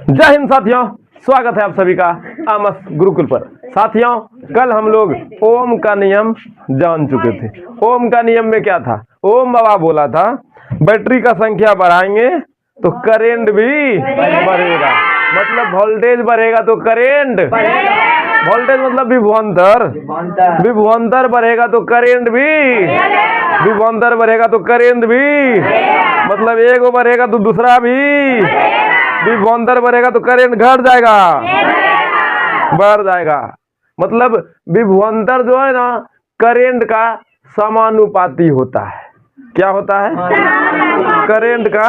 जय हिंद साथियों, स्वागत है आप सभी का आमस गुरुकुल पर। साथियों, कल हम लोग ओम का नियम जान चुके थे। ओम का नियम में क्या था? ओम बाबा बोला था बैटरी का संख्या बढ़ाएंगे तो करंट भी बढ़ेगा, मतलब वोल्टेज बढ़ेगा तो करंट, वोल्टेज मतलब विभवांतर, विभवांतर बढ़ेगा तो करंट भी, विभवांतर बढ़ेगा तो करंट भी, मतलब एक बढ़ेगा तो दूसरा भी, विभवांतर बढ़ेगा तो करंट घट जाएगा, बढ़ जाएगा। मतलब विभवांतर जो है ना करंट का समानुपाती होता है। क्या होता है? करंट का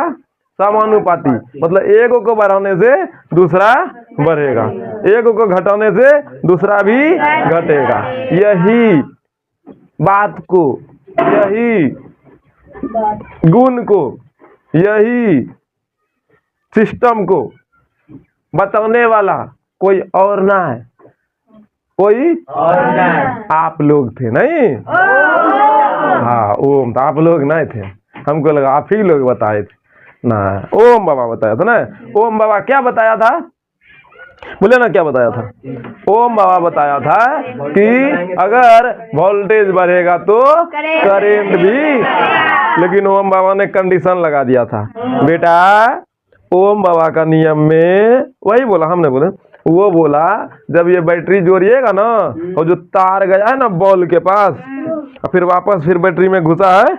समानुपाती, मतलब एक को बढ़ाने से दूसरा बढ़ेगा, एक को घटाने से दूसरा भी घटेगा। यही बात को, यही गुण को, यही सिस्टम को बताने वाला कोई और ना है, कोई और आप लोग थे नहीं? हाँ, ओम तो आप लोग नहीं थे, हमको लगा आप ही लोग बताए थे ना। ओम बाबा बताया था ना। ओम बाबा क्या बताया था? बोले ना क्या बताया था? ओम बाबा बताया था कि अगर वोल्टेज बढ़ेगा तो करंट भी, लेकिन ओम बाबा ने कंडीशन लगा दिया था। बेटा, ओम बाबा का नियम में वही बोला, हमने बोले वो बोला जब ये बैटरी जोड़िएगा ना और जो तार गया है ना बॉल के पास, फिर वापस फिर बैटरी में घुसा है,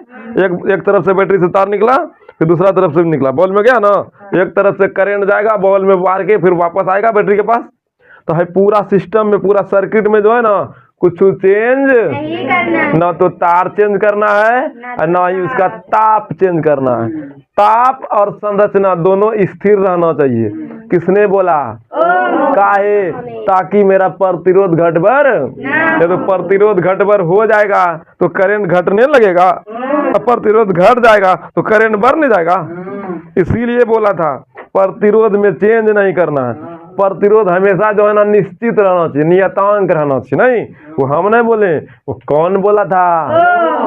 एक तरफ से बैटरी से तार निकला, फिर दूसरा तरफ से निकला, बॉल में गया ना, एक तरफ से करंट जाएगा बॉल में मार के फिर वापस आएगा बैटरी के पास। तो है पूरा सिस्टम में, पूरा सर्किट में जो है ना कुछ चेंज ना, तो तार चेंज करना है और ना ही उसका ताप चेंज करना है। ताप और संरचना दोनों स्थिर रहना चाहिए। किसने बोला? काहे? ताकि मेरा प्रतिरोध घटबर, तो प्रतिरोध घटबर हो जाएगा तो करंट घटने लगेगा, और प्रतिरोध घट जाएगा तो करंट बढ़ने जाएगा। इसीलिए बोला था प्रतिरोध में चेंज नहीं करना है। प्रतिरोध हमेशा जो है ना निश्चित रहना चाहिए, नियतांक रहना चाहिए। नहीं, वो हम नहीं बोले, वो कौन बोला था?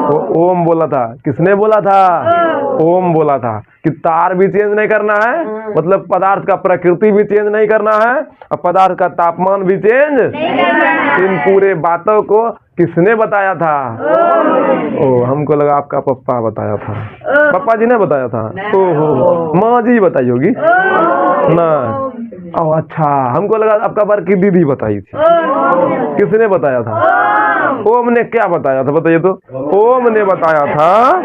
वो ओम बोला था। किसने बोला था? ओम बोला था कि तार भी चेंज नहीं करना है, मतलब पदार्थ का प्रकृति भी चेंज नहीं करना है और पदार्थ का तापमान भी चेंज। इन पूरे बातों को किसने बताया था? ओ, हमको लगा आपका पप्पा बताया था। पप्पा जी ने बताया था? ओहो, माँ जी बताई होगी ना। ओ अच्छा, हमको लगा आपका बड़की दीदी बताई थी। किसने बताया था? ओम ने क्या बताया था बताइए तो? ओम ने बताया था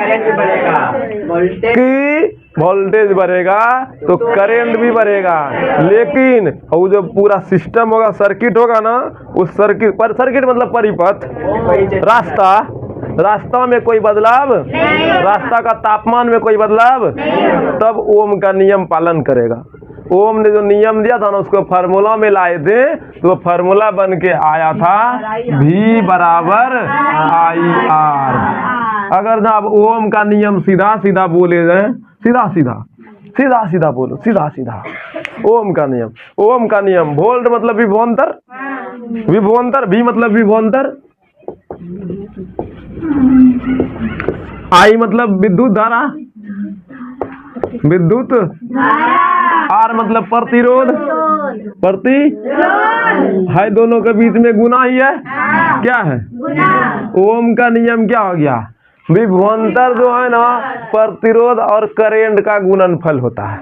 कि वोल्टेज बढ़ेगा तो करंट भी बढ़ेगा, लेकिन वो जो पूरा सिस्टम होगा, सर्किट होगा ना, उस सर्किट पर, सर्किट मतलब परिपथ, रास्ता, रास्ता में कोई बदलाव, रास्ता का तापमान में कोई बदलाव, तब ओम का नियम पालन करेगा। ओम ने जो नियम दिया था ना उसको फार्मूला में लाए थे, तो फार्मूला बन के आया था V बराबर IR। अगर ना अब ओम का नियम सीधा सीधा बोले जाए, सीधा सीधा, सीधा सीधा बोलो, सीधा सीधा ओम का नियम। ओम का नियम, वोल्ट मतलब विभवांतर, विभवांतर, V मतलब विभवांतर, I मतलब विद्युत धारा, विद्युत, R मतलब प्रतिरोध, प्रति है, दोनों के बीच में गुना ही है। क्या है? ओम का नियम क्या हो गया? विभवांतर जो है ना प्रतिरोध और करंट का गुणनफल होता है।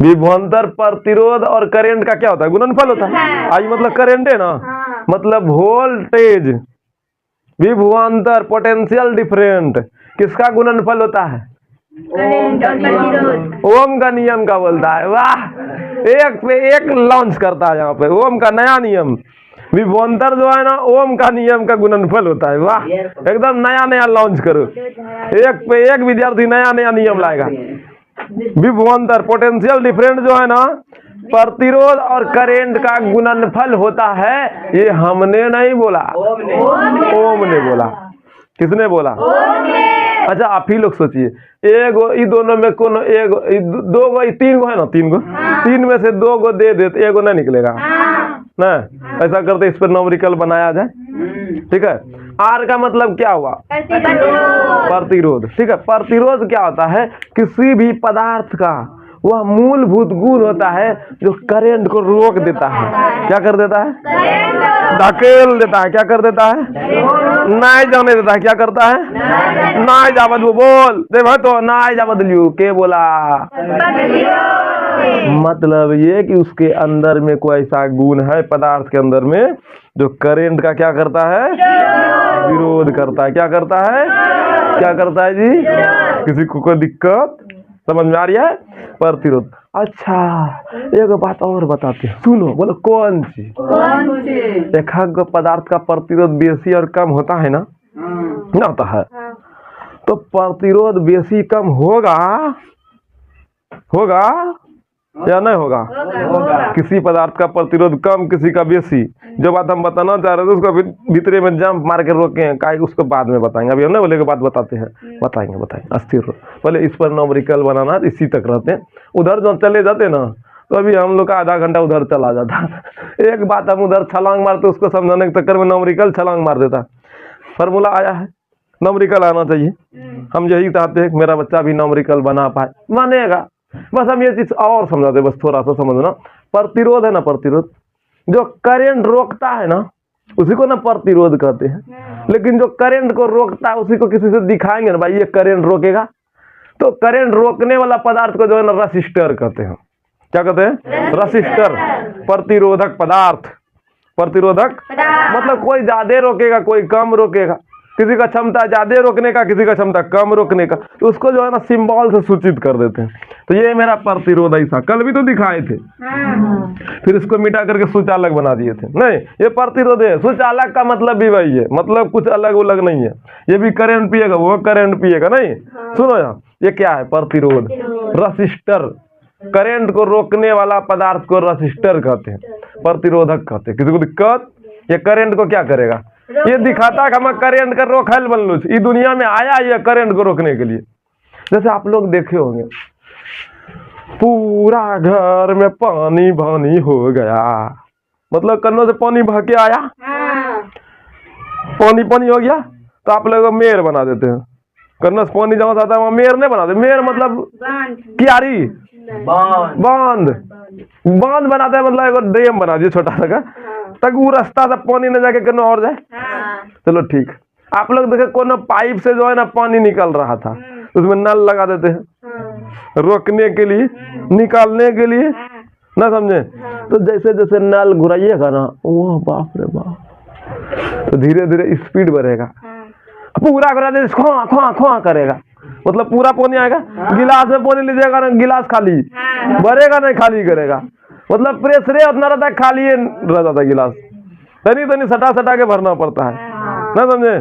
विभवांतर प्रतिरोध और करंट का क्या होता है? गुणनफल होता है। आई मतलब करंट है ना, मतलब वोल्टेज विभवांतर पोटेंशियल डिफरेंट किसका गुणनफल होता है? ओम का नियम का बोलता है। वाह, एक पे एक लॉन्च करता है यहाँ पे ओम का नया नियम। विभवांतर जो है ना ओम का नियम का गुणनफल होता है। वाह, एकदम नया नया लॉन्च करो, एक पे एक विद्यार्थी नया नया नियम लाएगा। विभवांतर पोटेंशियल डिफरेंट जो है ना प्रतिरोध और करंट का गुणनफल होता है। ये हमने नहीं बोला, ओम ने बोला। किसने बोला? अच्छा, आप ही लोग सोचिए, एगो ई दोनों में कौन, एगो दो गो, तीन गो है ना, तीन गो, तीन में से दो गो दे देते, एगो नहीं निकलेगा ना। ऐसा करते इस पर न्यूमेरिकल बनाया जाए, ठीक है। आर का मतलब क्या हुआ? प्रतिरोध। ठीक है, प्रतिरोध क्या होता है? किसी भी पदार्थ का वह मूलभूत गुण होता है जो करंट को रोक देता है। क्या कर देता है? धकेल देता है। क्या कर देता है? नहीं जाने देता है। क्या करता है? नहीं जा बदलू बोल दे भाई, तो नहीं जा बदलू के बोला, मतलब ये कि उसके अंदर में कोई ऐसा गुण है पदार्थ के अंदर में जो करंट का क्या करता है? विरोध करता है। क्या करता है? क्या करता है जी? किसी को कोई दिक्कत समझ में आ रही है? प्रतिरोध। अच्छा, एक बात और बताते हैं, सुनो, बोलो कौन सी? एक पदार्थ का प्रतिरोध बेसी और कम होता है ना? ना होता है। तो प्रतिरोध बेसी कम होगा या नहीं होगा? किसी पदार्थ का प्रतिरोध कम, किसी का बेसी। जो बात हम बताना चाह रहे थे उसको भीतरे में जंप मार के रोके हैं, काहे उसको बाद में बताएंगे। अभी हम ना बोले के बात बताते हैं, बताएंगे अस्थिर हो। पहले इस पर न्यूमेरिकल बनाना, इसी तक रहते हैं। उधर जो चले जाते ना तो अभी हम लोग का आधा घंटा उधर चला जाता। एक बात हम उधर छलांग मारते, उसको समझाने के चक्कर में न्यूमेरिकल छलांग मार देता। फार्मूला आया है, न्यूमेरिकल आना चाहिए। हम यही चाहते हैं कि मेरा बच्चा भी न्यूमेरिकल बना पाए, मानेगा। बस हम ये चीज और समझाते, बस थोड़ा सा समझना। प्रतिरोध है ना, प्रतिरोध जो करंट रोकता है ना उसी को ना प्रतिरोध कहते हैं। लेकिन जो करंट को रोकता है उसी को किसी से दिखाएंगे ना भाई ये करंट रोकेगा, तो करंट रोकने वाला पदार्थ को जो है ना रसिस्टर कहते हैं। क्या कहते हैं? रसिस्टर, प्रतिरोधक पदार्थ। प्रतिरोधक मतलब कोई ज्यादा रोकेगा, कोई कम रोकेगा। किसी का क्षमता ज्यादा रोकने का, किसी का क्षमता कम रोकने का, तो उसको जो है ना सिंबल से सूचित कर देते हैं। तो ये मेरा प्रतिरोध ऐसा, कल भी तो दिखाए थे, फिर इसको मिटा करके सुचालक बना दिए थे। नहीं, ये प्रतिरोध है। सुचालक का मतलब भी वही है, मतलब कुछ अलग अलग नहीं है। ये भी करंट पिएगा, वो करंट पिएगा। नहीं, सुनो यहाँ, ये क्या है? प्रतिरोध, रसिस्टर। करंट को रोकने वाला पदार्थ को रसिस्टर कहते हैं, प्रतिरोधक कहते हैं। किसी को दिक्कत? ये करंट को क्या करेगा? ये दिखाता है कि हम करंट का रोकल बन लो। इस दुनिया में आया ये करंट को रोकने के लिए। जैसे आप लोग देखे होंगे पूरा घर में पानी भानी हो गया, मतलब कन्नों से पानी बह के आया, पानी पानी हो गया, तो आप लोग मेयर बना देते हैं। कन्नों से पानी जहाँ आता है वहाँ मेयर नहीं बनाते। मेयर मतलब क्यारी, बांध बनाते हैं, मतलब एक डैम बना दिए छोटा सा, तक वो रास्ता से पानी न जाके कहीं और जाए। चलो ठीक, आप लोग देखे कोनो पाइप से जो है ना पानी निकल रहा था, उसमें नल लगा देते हैं रोकने के लिए, निकालने के लिए, ना समझे? तो जैसे जैसे नल घुराइएगा ना, वो बाप रे बाप, तो धीरे धीरे स्पीड बढ़ेगा। पूरा घुरा दे, खोआ खोआ खोआ करेगा, मतलब पूरा पानी आएगा। गिलास में पानी लीजिएगा ना, गिलास खाली भरेगा नहीं, खाली करेगा। मतलब प्रेशर उतना रहता है, खाली रह जाता है गिलास। तनी तनी सटा सटा के भरना पड़ता है, ना समझे?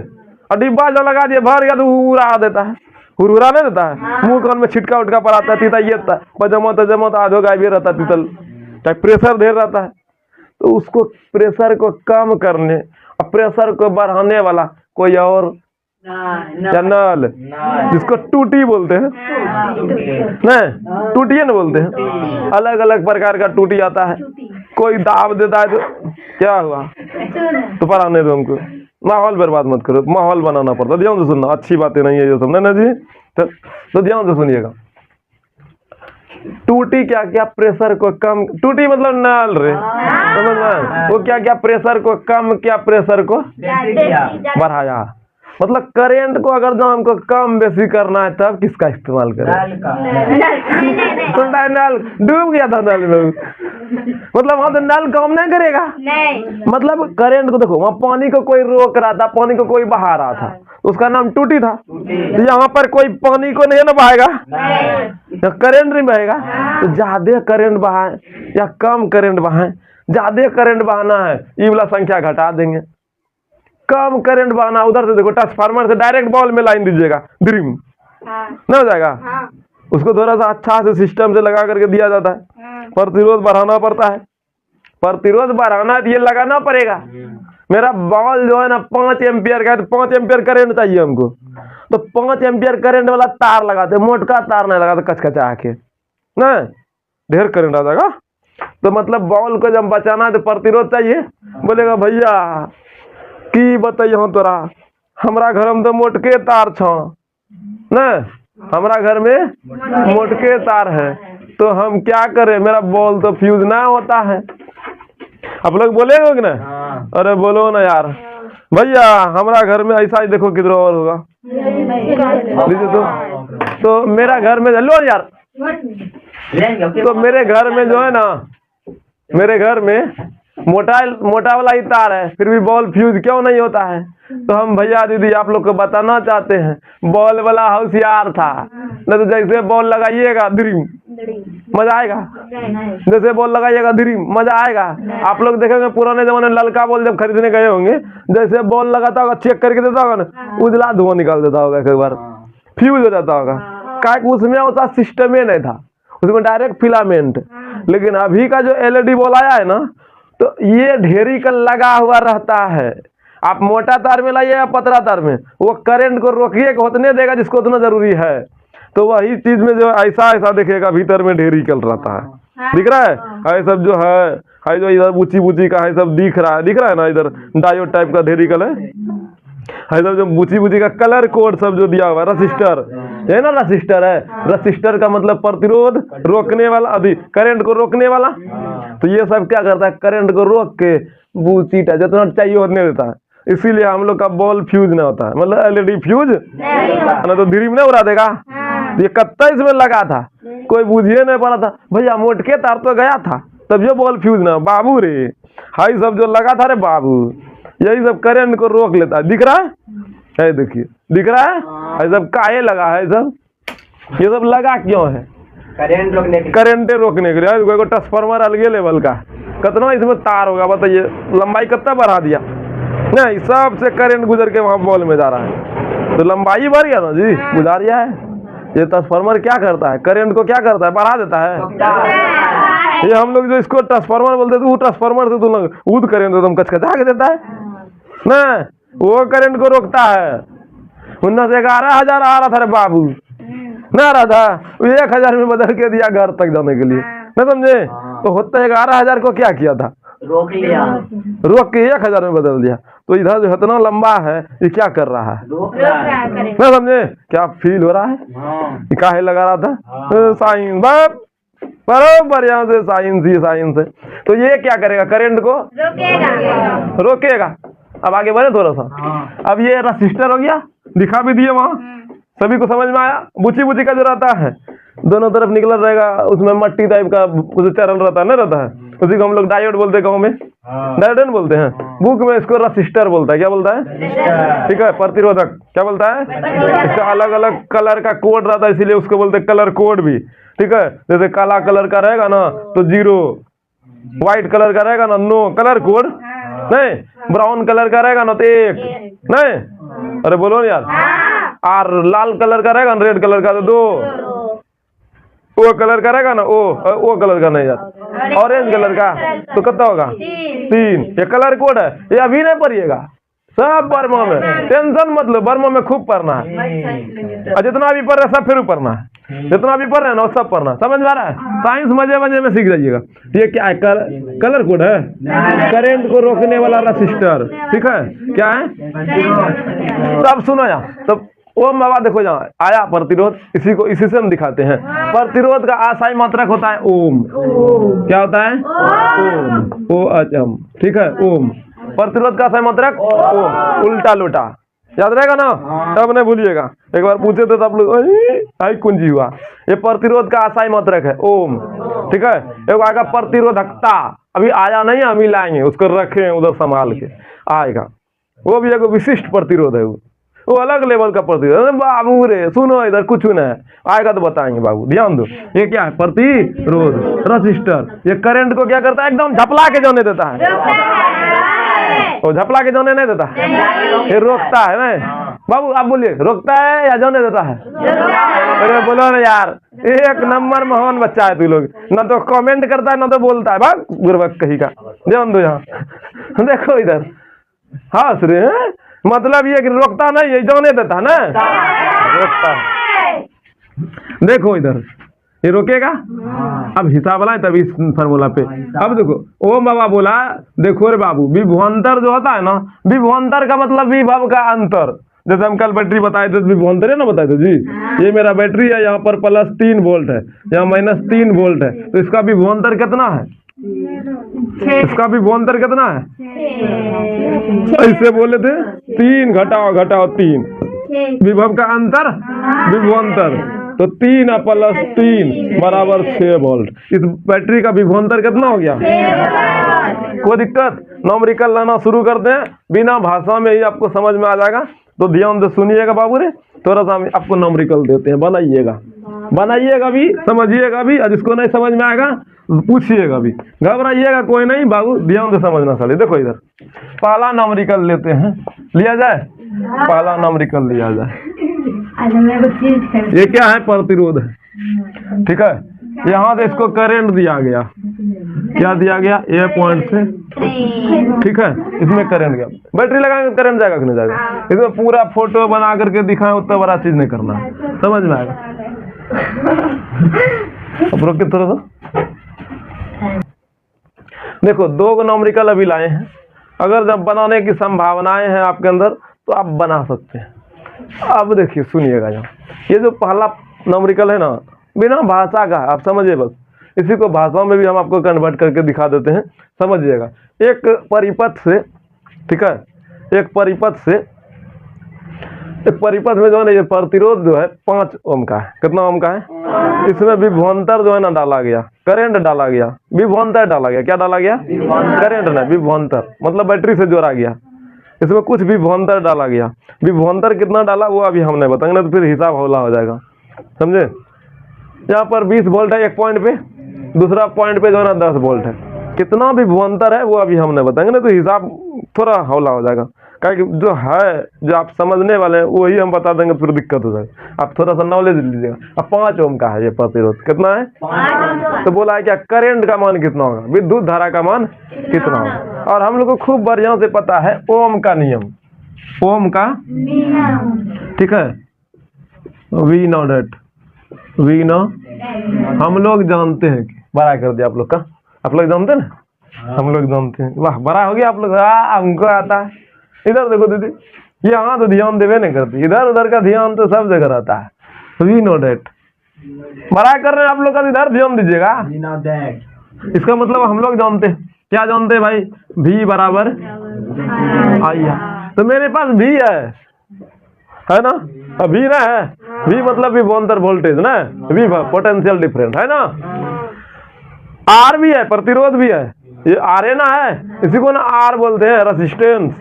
और डिब्बा जो लगा दिए भर गया तो उड़ा देता है, हुरहुरा नहीं देता है। मुंह कान में छिटका उटका पड़ाता है, तीता ये जमा आधो गाय भी रहता है तीतल, चाहे प्रेशर ढेर रहता है। तो उसको प्रेशर को कम करने और प्रेशर को बढ़ाने वाला कोई और नल, जिसको टूटी बोलते हैं, नहीं टूटिए न बोलते हैं। अलग अलग प्रकार का टूटी आता है। कोई दाब देता है तो क्या हुआ, तो पढ़ाने दो हमको, माहौल बर्बाद मत करो। माहौल बनाना पड़ता है, ध्यान से सुनना, अच्छी बातें नहीं है ये सब, ना जी? तो ध्यान से सुनिएगा। टूटी क्या क्या प्रेशर को कम, टूटी मतलब नल रे, समझ में? वो क्या क्या प्रेशर को कम, क्या प्रेशर को बढ़ाया। मतलब करंट को अगर जो हमको कम बेसी करना है तब किसका इस्तेमाल करें? नल डूब गया था नल में, मतलब वहां तो नल काम नहीं करेगा। मतलब करंट को देखो, वहां पानी को कोई रोक रहा था, पानी को कोई बहा रहा था, उसका नाम टूटी था। तो यहाँ पर कोई पानी को नहीं ना बहाएगा, करंट नहीं बहेगा। तो ज्यादा करंट बहाए या कम करंट बहाए, ज्यादा करंट बहाना है ये वाला संख्या घटा देंगे, कम करंट बहाना उधर से देखो ट्रांसफार्मर से डायरेक्ट बॉल में लाइन दीजिएगा, ड्रीम ना हो जाएगा। उसको थोड़ा सा अच्छा से सिस्टम से लगा करके दिया जाता है। प्रतिरोध बढ़ाना पड़ता है, प्रतिरोध बढ़ाना है तो ये लगाना पड़ेगा। मेरा बॉल जो है ना 5 एम्पियर का है, तो 5 एम्पियर करंट चाहिए हमको, तो 5 एम्पियर करंट वाला तार लगाते, मोटका तार नहीं लगाते कचकचा के, ना ढेर करंट आ जाएगा। तो मतलब बॉल को जब बचाना है तो प्रतिरोध चाहिए। बोलेगा भैया की बताइए तोरा, हमारा घर में तो मोटके तार छ, न हमारा घर में मोटके तार है, तो हम क्या करें, मेरा बॉल तो फ्यूज ना होता है। आप लोग बोलेंगे कि ना? अरे बोलो ना यार भैया, हमारा घर में ऐसा ही देखो किधर और होगा। तो मेरा घर में लो यार, तो मेरे घर में जो है ना, मेरे घर में मोटा वाला ही तार है, फिर भी बॉल फ्यूज क्यों नहीं होता है? तो हम भैया दीदी आप लोग को बताना चाहते हैं, बॉल वाला होशियार था, न तो जैसे बॉल लगाइएगा ड्रीम मजा आएगा, जैसे बॉल लगाइएगा ड्रीम मजा आएगा। आप लोग देखेंगे पुराने जमाने में ललका बॉल जब खरीदने गए होंगे, जैसे बॉल लगाता होगा चेक करके देता होगा ना, उजला धुआं निकाल देता होगा, एक बार फ्यूज हो जाता होगा। क्या उसमें उसका सिस्टम ही नहीं था, उसमें डायरेक्ट फिलामेंट। लेकिन अभी का जो एलईडी बॉल आया है ना, तो ये ढेरी का लगा हुआ रहता है। आप मोटा तार में लाइए या पतला तार में, वो करंट को रोकिए कि उतने देगा जिसको उतना जरूरी है। तो वही चीज में जो ऐसा ऐसा देखिएगा भीतर में ढेरी कल रहता है, दिख रहा है? सब जो है जो इधर बूची बूची का है सब दिख रहा है ना, इधर डायोड टाइप का ढेरी कल है सब जो बूची का कलर कोड सब जो दिया हुआ है। रसिस्टर है ना, रसिस्टर है, रसिस्टर का मतलब प्रतिरोध रोकने वाला, अभी करंट को रोकने वाला। तो ये सब क्या करता है, करंट को रोक के बूची जितना चाहिए उतने देता है। इसीलिए हम लोग का बॉल फ्यूज नहीं होता है, मतलब एलईडी फ्यूज ना तो ड्रीम नहीं उड़ा देगा। ये कत्ता इसमें लगा था, कोई बुझिए नहीं पड़ा था भैया, मोटके तार तो गया था तब जो बॉल फ्यूज ना, बाबू रे हाई सब जो लगा था रे बाबू, यही सब करंट को रोक लेता है। दिख रहा है, देखिए दिख रहा है, ये सब काहे लगा है, ये सब लगा क्यों है? करंट रोकने के लिए। कोई ट्रांसफार्मर अलगे लेवल का, कितना इसमें तार होगा बताइए, लंबाई कितना बढ़ा दिया नहीं, सबसे करंट गुजर के वहां बॉल में जा रहा है, तो लंबाई बढ़ गया ना जी, गुजार गया है। ये ट्रांसफार्मर क्या करता है, करंट को क्या करता है, बढ़ा देता है। ये हम लोग जो इसको ट्रांसफार्मर बोलते थे, वो ट्रांसफार्मर से तुम ऊद करंट तो तुम कचकचा के देता है ना, वो करंट को रोकता है। 11,000 आ रहा था रे बाबू, ना रहा था, 1,000 में बदल के दिया घर तक जाने के लिए, ना समझे? तो होता 11,000 को क्या किया था, रोक के 1,000 में बदल दिया। तो इधर जो इतना लंबा है ये क्या कर रहा है, ना समझे? क्या फील हो रहा है, काहे लगा रहा था, साइंस बराबर यहाँ से साइंस है। तो ये क्या करेगा, करंट को रोकेगा। अब आगे बढ़े थोड़ा सा। अब ये रसिस्टर हो गया, दिखा भी दिए वहां, सभी को समझ में आया। बुची का जो रहता है दोनों तरफ निकला रहेगा, उसमें मट्टी टाइप का कुछ चरल रहता है ना, रहता है, उसी को हम लोग डायोड बोलते हैं, गाँव में डायोड नहीं बोलते हैं, बुक में इसको रसिस्टर बोलता है। क्या बोलता है? ठीक है, प्रतिरोधक क्या बोलता है? इसका अलग अलग कलर का कोड रहता है, इसीलिए उसको बोलते हैं कलर कोड भी। ठीक है, जैसे काला कलर का रहेगा ना तो 0, व्हाइट कलर का रहेगा ना नो कलर कोड नहीं, ब्राउन कलर का रहेगा ना तो 1 नहीं, अरे बोलो ना यार, और लाल कलर का रहेगा ना, रेड कलर का तो 2, वो कलर का रहेगा ना वो कलर का नहीं यार, ऑरेंज कलर का तो कितना होगा 3। ये कलर कोड है, ये अभी नहीं पढ़िएगा, सब बर्मा में, टेंशन मतलब बर्मा में खूब पढ़ना है, और जितना भी पढ़ रहे सब फिर पढ़ना है, जितना भी पढ़ रहे हैं ना सब पढ़ना, समझ में आ रहा है? साइंस मजे में सीख जाइएगा। ये क्या है, कलर कोड है, करंट को रोकने वाला रसिस्टर। ठीक है, क्या है? तब सुनो यार, तब ओम बाबा देखो जहाँ आया प्रतिरोध, इसी से हम दिखाते हैं। प्रतिरोध का आशाई मात्रक होता है ओम। क्या होता है? ओम, OHM। ठीक है, ओम। प्रतिरोध का आशाई मात्रक ओम, उल्टा लोटा, याद रहेगा ना, तब नहीं भूलिएगा। एक बार पूछे थे तो आप लोग आई कुंजी हुआ। ये प्रतिरोध का आशाई मात्रक है ओम। ठीक है, एक आएगा प्रतिरोधकता, अभी आया नहीं, हम ही लाएंगे, उसको रखें उधर संभाल के आएगा, वो भी एक विशिष्ट प्रतिरोध है, वो अलग लेवल का प्रतिरोध। बाबू रे सुनो इधर, कुछ नहीं आएगा तो बताएंगे बाबू, ध्यान दो। ये क्या है? प्रतिरोध रसिस्टर। ये करंट को क्या करता है, एकदम झपला के जाने देता है, वो झपला के जाने नहीं देता, ये रोकता है ना बाबू, आप बोलिए रोकता है या जाने देता है? अरे बोलो ना यार, 1 नंबर महान बच्चा है तू लोग, ना तो कमेंट करता है ना तो बोलता है, भाग गुरबक कहीं का। ध्यान दो यहाँ, देखो इधर, हाँ श्री मतलब ये कि रोकता नहीं, ये जाने देता ना, रोकता। देखो इधर, ये रोकेगा। अब हिसाब लाए तभी इस फार्मूला पे। अब देखो ओम बाबा बोला, देखो रे बाबू, विभवांतर जो होता है ना, विभवांतर का मतलब विभव का अंतर, जैसे हम कल बैटरी बताए थे विभवांतर है ना, बताए थे जी। ये मेरा बैटरी है, यहाँ पर +3 वोल्ट है, यहाँ -3 वोल्ट है, तो इसका विभवांतर कितना है? इसका विभवांतर कितना है? ऐसे बोले थे 3 घटाओ 3, विभव का अंतर विभवांतर, तो 3 + 3 बराबर 6 वोल्ट। इस बैटरी का विभवांतर कितना हो गया? कोई दिक्कत? नॉमरिकल लाना शुरू करते हैं, बिना भाषा में ही आपको समझ में आ जाएगा, तो ध्यान से सुनिएगा बाबू रे। थोड़ा सा हम आपको नॉमरिकल देते हैं, बनाइएगा भी, समझिएगा भी, और जिसको नहीं समझ में आएगा पूछिएगा भी, घबराइएगा कोई नहीं बाबू, ध्यान से समझना साले। देखो इधर पहला नॉमरिकल लेते हैं, लिया जाए, पहला नॉमरिकल लिया जाए। ये क्या है? प्रतिरोध है, ठीक है। यहाँ से इसको करंट दिया गया, क्या दिया गया? ए पॉइंट से, ठीक है, इसमें करंट गया। बैटरी लगाएंगे करंट जाएगा कि नहीं जाएगा? इसमें पूरा फोटो बना करके दिखाएं, उतना बड़ा चीज नहीं करना है, समझ में आएगा। अब रोके थोड़ा सा, देखो 2 नॉमरिकल अभी लाए हैं। अगर जब बनाने की संभावनाएं हैं आपके अंदर तो आप बना सकते हैं। अब देखिए सुनिएगा, यहाँ ये जो पहला नॉमरिकल है ना, बिना भाषा का आप समझिए, बस इसी को भाषा में भी हम आपको कन्वर्ट करके दिखा देते हैं, समझिएगा। एक परिपथ से, ठीक है, एक परिपथ में जो है ना, ये प्रतिरोध जो है 5 ओम का है। कितना ओम का है? इसमें विभवांतर जो है ना डाला गया, करंट डाला गया, विभवांतर डाला गया। क्या डाला गया? करंट ना, विभवांतर मतलब बैटरी से जोड़ा गया। इसमें कुछ विभवांतर डाला गया। विभवांतर कितना डाला वो अभी हम नहीं बताएंगे, तो फिर हिसाब हौला हो जाएगा, समझे। यहाँ पर 20 वोल्ट है एक पॉइंट पे, दूसरा पॉइंट पे जो है ना 10 वोल्ट है। कितना विभवांतर है वो अभी हम नहीं बताएंगे ना, तो हिसाब थोड़ा हौला हो जाएगा। क्योंकि जो है, जो आप समझने वाले हैं वही हम बता देंगे, फिर दिक्कत हो जाएगा। आप थोड़ा सा नॉलेज लीजिएगा। अब 5 ओम का है ये प्रतिरोध, कितना है? 5 ओम। तो बोला है क्या करंट का मान कितना होगा, विद्युत धारा का मान कितना होगा। और हम लोग को खूब बढ़िया से पता है ओम का नियम, ओम का, ठीक है, we know that, we know, हम लोग जानते हैं। बड़ा कर दिया आप लोग का, आप लोग जानते हैं ना, हम लोग जानते हैं। वाह, बड़ा हो गया आप लोग, हमको आता है। इधर देखो दीदी, यहाँ तो ध्यान देवे नहीं करती, इधर उधर का ध्यान तो सब जगह रहता है। वी नो डेट, बड़ा कर रहे हैं आप लोग का, इधर ध्यान दीजिएगा। इसका मतलब हम लोग जानते हैं। क्या जानते हैं भाई? V बराबर I। तो मेरे पास V है ना, V ना है, V मतलब विभवांतर वोल्टेज ना, V पोटेंशियल डिफरेंस है ना। R भी है, प्रतिरोध भी है, ये R है ना, है इसी को ना R बोलते हैं, रेजिस्टेंस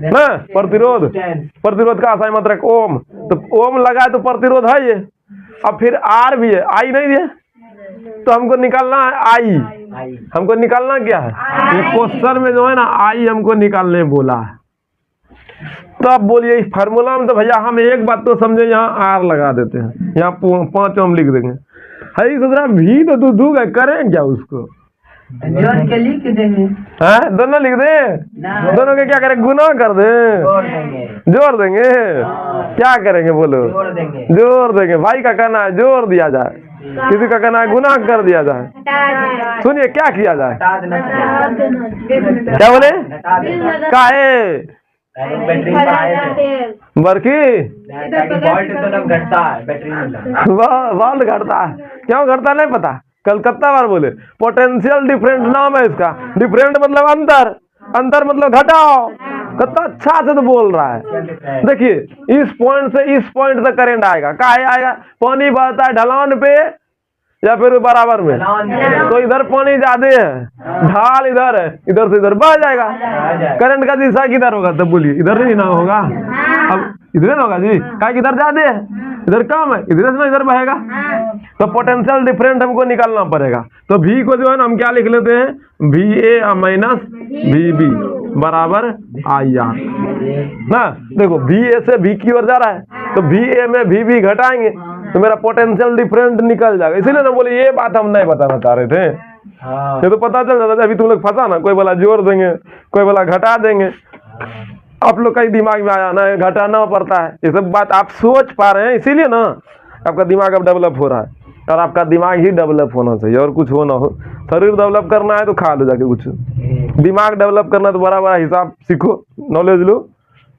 ना, प्रतिरोध का असाई मात्रक ओम। तो ओम लगा है तो प्रतिरोध है ये। अब फिर R भी है, I नहीं है, तो हमको निकालना है I। हमको निकालना क्या है? ये क्वेश्चन में जो है ना I हमको निकालने बोला है। तो आप बोलिए इस फार्मूला में तो भैया हम एक बात तो समझे, यहाँ R लगा देते हैं, यहाँ 5 ओम लिख देंगे। है सोच रहा भी तो दूध है, करें क्या उसको? लिख देंगे, दोनों लिख दे, दोनों के क्या करें? गुना कर दे, जोड़ देंगे। क्या करेंगे बोलो? जोड़ देंगे। भाई का कहना है जोड़ दिया जाए, किसी का कहना है गुना कर दिया जाए। सुनिए क्या किया जाए, क्या बोले? काहे बरकी वोल्ट घटता है, क्यों घटता नहीं पता। कलकत्ता वाले बोले पोटेंशियल डिफरेंट नाम है इसका। डिफरेंट मतलब अंतर, अंतर मतलब घटाओ। कितना अच्छा से तो बोल रहा है। देखिए इस पॉइंट से इस पॉइंट तक करंट आएगा, काहे आएगा? पानी बहता है ढलान पे या फिर बराबर में, तो इधर पानी ज्यादा है, ढाल इधर है, इधर से इधर बह जाएगा। करंट का दिशा किधर होगा? तब बोलिए इधर नहीं ना होगा, अब इधर ना होगा जी, क्या इधर ज्यादा है, इधर कम है, इधर से ना इधर बहेगा। तो पोटेंशियल डिफरेंट हमको निकालना पड़ेगा। तो V को जो है ना हम क्या लिख लेते हैं? VA माइनस VB बराबर IR ना। देखो VA से V की ओर जा रहा है, तो VA में VB घटाएंगे तो मेरा पोटेंशियल डिफरेंट निकल जाएगा। इसीलिए ना बोले ये बात हम नहीं बताना चाह रहे थे, ये तो पता चल जाता। अभी तुम लोग फंसा ना, कोई बोला जोड़ देंगे, कोई बोला घटा देंगे। आप लोग का ही दिमाग में आया ना घटाना पड़ता है। ये सब बात आप सोच पा रहे हैं, इसीलिए ना आपका दिमाग अब डेवलप हो रहा है। और आपका दिमाग ही डेवलप होना चाहिए, और कुछ हो ना हो। शरीर डेवलप करना है तो खा लो जाके कुछ, दिमाग डेवलप करना है तो बड़ा बड़ा हिसाब सीखो, नॉलेज लो,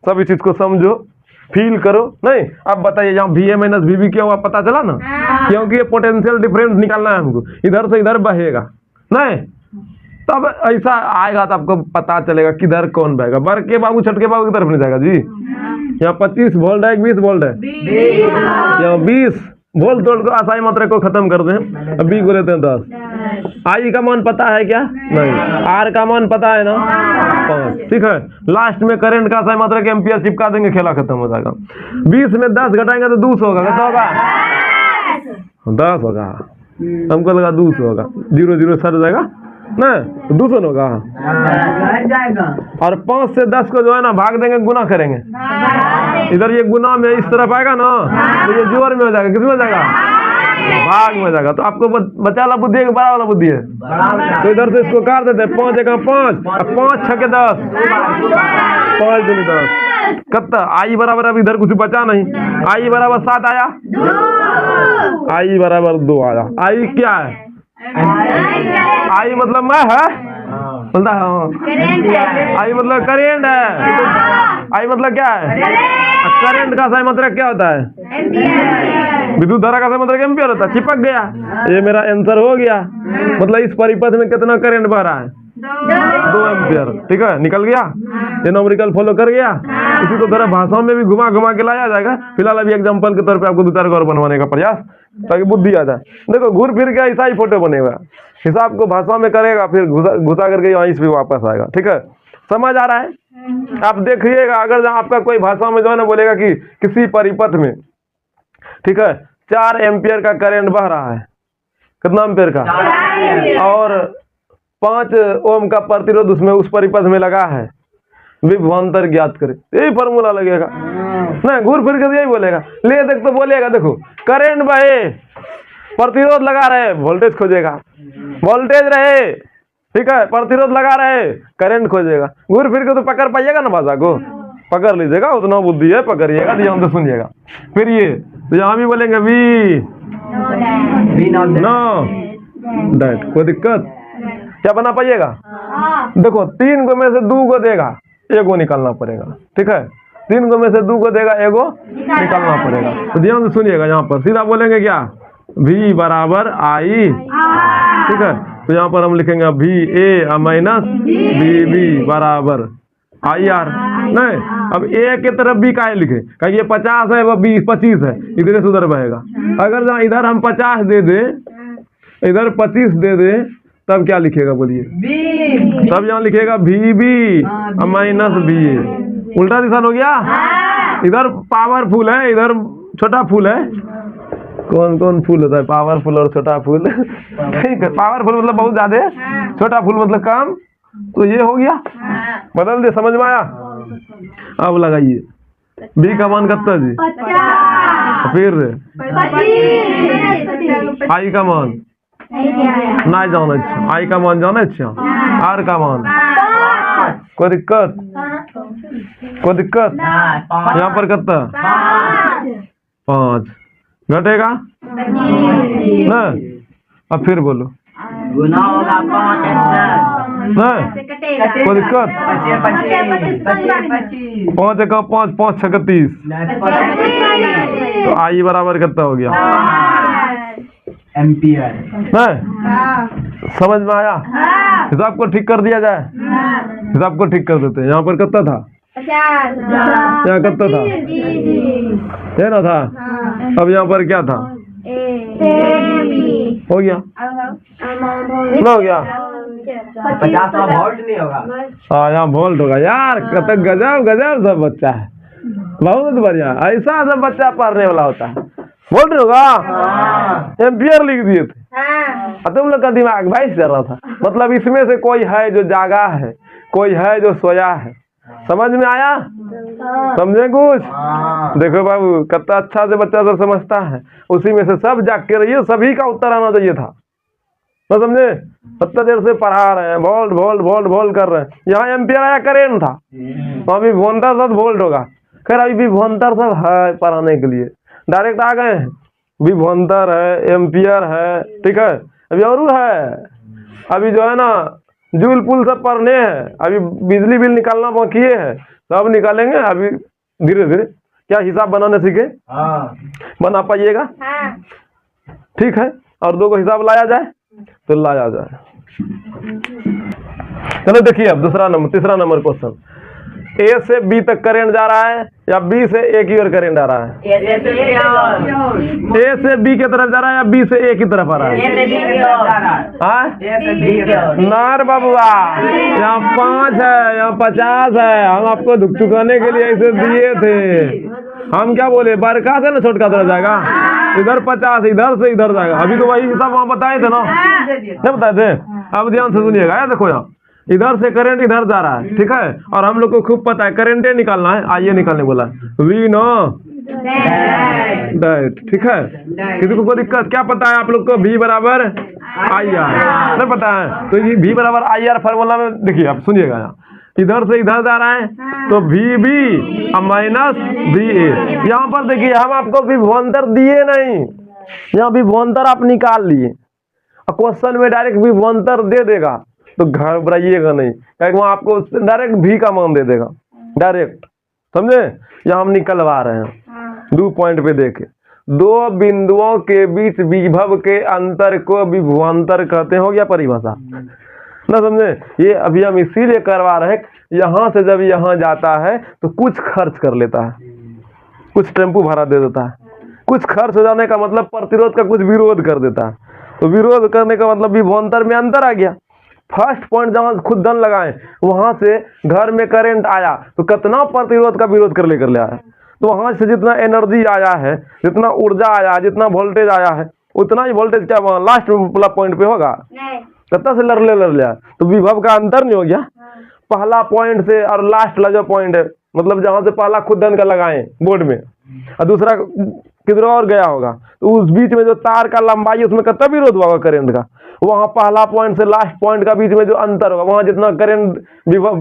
सभी चीज को समझो, फील करो। नहीं, अब बताइए यहाँ VA माइनस VB क्या हुआ, पता चला ना? क्योंकि ये पोटेंशियल डिफरेंस निकालना है हमको, इधर से इधर बहेगा नहीं, तब ऐसा आएगा तो आपको पता चलेगा किधर कौन बहेगा। बर के बाबू छठ के बाबू की तरफ नहीं जाएगा जी। यहाँ 25 वोल्ट है, 20 वोल्ट है, यहाँ 20 वोल्ट तोड़ को असाई मात्रा को खत्म कर दें। अब B को लेते हैं 10। I का मान पता है क्या? नहीं। R का मान पता है ना? 5। ठीक है, लास्ट में करंट का असाई मात्रा के एम्पियर चिपका देंगे, खेला खत्म हो जाएगा। 20 में 10 घटाएंगे तो 200 होगा। कितना होगा? 10 होगा। हमको लगा 200 होगा, 0 0 सर जाएगा नहीं, तो 200 होगा। जाएगा। और 5 से 10 को जो है ना भाग देंगे, गुना करेंगे। इधर ये गुना में इस तरफ आएगा ना, तो ये जोर में हो जाएगा। किसमें हो जाएगा? भाग में हो जाएगा। तो आपको बचा वाला बुद्धि है कि बड़ा वाला बुद्धि है? तो इधर से इसको काट देते हैं, 5 एक 5 और 5 6 के 10, 5 दूनी 10। कितना? I बराबर, अब इधर कुछ बचा नहीं, I बराबर 7 आया, I बराबर 2 आया। I क्या है? I मतलब मैं है, बोलता है I मतलब करेंट है। I मतलब क्या है? करंट का सही मतलब क्या होता है? विद्युत धारा का सही मतलब एम्पियर होता है। चिपक गया, ये मेरा आंसर हो गया। मतलब इस परिपथ में कितना करंट बह रहा है? 2 एम्पियर। ठीक है, निकल गया, ये न्यूमेरिकल फॉलो कर गया। इसी को तरह भाषाओं में भी घुमा घुमा के लाया जाएगा। फिलहाल अभी एग्जांपल के तौर पे आपको 2-4 और बनवाने का प्रयास, ताकि बुद्धि आ जाए। देखो घूर फिर के ऐसा ही फोटो बनेगा, हिसाब को भाषा में करेगा, फिर घुसा करके यहाँ इस पे वापस आएगा। ठीक है, समझ आ रहा है? आप देखिएगा, अगर आपका कोई भाषा में जो है ना बोलेगा कि किसी परिपथ में, ठीक है, 4 एम्पियर का करंट बह रहा है, कितना एम्पियर का, और 5 ओम का प्रतिरोध उसमें उस परिपथ में लगा है, विभवांतर ज्ञात करे, यही फॉर्मूला लगेगा। नहीं, घूर फिर के यही बोलेगा। ले देख तो बोलेगा, देखो करंट बहे, प्रतिरोध लगा रहे, वोल्टेज खोजेगा। वोल्टेज रहे, ठीक है, प्रतिरोध लगा रहे, करंट खोजेगा। घूर फिर के तो पकड़ पाइएगा ना भाषा को, पकड़ लीजिएगा, उतना बुद्धि है, पकड़िएगा, ध्यान से सुनिएगा। फिर ये तो यहाँ भी बोलेंगे वी नो दैट, कोई दिक्कत क्या बना पाइएगा? देखो 3 को में से 2 को देगा, एगो निकालना पड़ेगा। ठीक है, 3 को में से 2 को देगा, एगो निकालना पड़ेगा। तो ध्यान से सुनिएगा, यहाँ पर सीधा बोलेंगे क्या? V बराबर I। ठीक है, तो यहाँ पर हम लिखेंगे VA माइनस VB बराबर IR। नहीं, अब A के तरफ B का लिखे, क्योंकि ये 50 है, वो 25 है, इधर से उधर बहेगा। अगर जहाँ इधर हम 50 दे दे, इधर 25 दे दे, तब क्या लिखेगा बोलिए? तब यहाँ लिखेगा VB माइनस VA। उल्टा दिशा हो गया, इधर पावरफुल है, इधर छोटा फूल है। कौन कौन फूल होता है? पावरफुल और छोटा फूल। ठीक है, पावरफुल मतलब बहुत ज्यादा, छोटा फूल मतलब कम। तो ये हो गया, बदल दे, समझ में आया? अब लगाइए, B का मान कितना जी? फिर I का मान नहीं जाना, I का मान जाना, R का मान कोई दिक्कत? कोई दिक्कत? यहाँ पर कितना? 5 घटेगा ना? अब फिर बोलो, गुना होगा 5 कोई दिक्कत? 5 एक 5, 5 6 30, तो I बराबर कितना हो गया? एम्पियर। नहीं, समझ में आया? हिसाब को ठीक कर दिया जाए, हिसाब को ठीक कर देते हैं। यहाँ पर कितना था? 50। यहाँ कितना था? है ना था? अब यहाँ पर क्या था? हो गया ना? हो गया 50 का वोल्ट नहीं होगा। हाँ, यहाँ वोल्ट होगा। यार कतक गजब गजब सब बच्चा है, बहुत बढ़िया। ऐसा सब बच्चा पढ़ने वाला होता है। वोल्ट होगा, एम्पियर लिख दिए थे। तुम लोग का दिमाग भाई चल रहा था। मतलब इसमें से कोई है जो जागा है, कोई है जो सोया है। समझ में आया? समझे कुछ? देखो बाबू, कितना अच्छा से बच्चा सब समझता है। उसी में से सब जाग के रहिए, सभी का उत्तर आना चाहिए था। तो समझे? कितना देर से पढ़ा रहे हैं, वोल्ट वोल्ट वोल्ट वोल्ट कर रहे हैं। यहाँ एम्पियर आया, करेंट था, तो अभी विभवांतर सब वोल्ट होगा। खैर अभी विभवांतर सब है पढ़ाने के लिए, डायरेक्ट आ गए हैं। विभवांतर है, एम्पियर है, ठीक है, अभी और है। अभी जो है ना जूल पुल सब पढ़ने हैं। अभी बिजली बिल निकालना बाकी है, सब निकालेंगे अभी धीरे धीरे। क्या हिसाब बनाने सीखे? हाँ। बना पाइएगा? ठीक है। और 2 को हिसाब लाया जाए तो लाया जाए। चलो देखिए अब तीसरा नंबर क्वेश्चन। ए से बी तक करंट जा रहा है या बी से ए की ओर करंट आ रहा है? ए से बी की तरफ जा रहा है या बी से ए की तरफ आ रहा है? हाँ नार बाबुआ, यहाँ 5 है, यहाँ 50 है। हम आपको धुक चुकाने के लिए ऐसे दिए थे। हम क्या बोले, बड़का से ना छोटका तरफ जाएगा, इधर 50 इधर से इधर जाएगा। अभी तो वही हिसाब वहाँ बताए थे ना, नहीं बताए थे? अब ध्यान से सुनिएगा। यार देखो, यहाँ इधर से करंट इधर जा रहा है, ठीक है। और हम लोग को खूब पता है करंटे निकालना है। आइए निकालने बोला, वी नो दैट, ठीक है। किसी को कोई दिक्कत? क्या पता है आप लोग को? V बराबर आई आर, नहीं पता है? तो ये V बराबर आई आर फार्मूला में देखिए, आप सुनिएगा। यहाँ इधर से इधर जा रहा है तो VB माइनस VA। यहाँ पर देखिए, हम आपको विभवांतर दिए नहीं, यहाँ विभवांतर आप निकाल लिए। क्वेश्चन में डायरेक्ट विभवांतर दे देगा तो घबराइएगा नहीं, क्योंकि वहाँ आपको डायरेक्ट V का मान दे देगा डायरेक्ट, समझे? यहाँ हम निकलवा रहे हैं 2 पॉइंट पे देखे। 2 बिंदुओं के बीच विभव के अंतर को विभवांतर कहते हैं। हो गया परिभाषा ना, समझे? ये अभी हम इसीलिए करवा रहे हैं, यहाँ से जब यहाँ जाता है तो कुछ खर्च कर लेता है, कुछ टेम्पू भाड़ा दे देता है। कुछ खर्च हो जाने का मतलब प्रतिरोध का कुछ विरोध कर देता है। तो विरोध करने का मतलब विभवांतर में अंतर आ गया। फर्स्ट पॉइंट जहां खुद धन लगाए, वहां से घर में करंट आया तो कितना प्रतिरोध का विरोध कर ले आया। तो वहां से जितना एनर्जी आया है, जितना ऊर्जा आया, जितना वोल्टेज आया है, उतना ही वोल्टेज क्या वहां लास्ट वाला पॉइंट पे होगा? कितना से लड़ लिया तो विभव का अंतर नहीं हो गया? पहला पॉइंट से और लास्ट वाला जो पॉइंट है, मतलब जहां से पहला खुद धन का लगाए बोर्ड में और दूसरा किधर और गया होगा, तो उस बीच में जो तार का लंबाई, उसमें कितना विरोध होगा करंट का? वहां पहला पॉइंट से लास्ट पॉइंट का बीच में जो अंतर होगा, वहां जितना करंट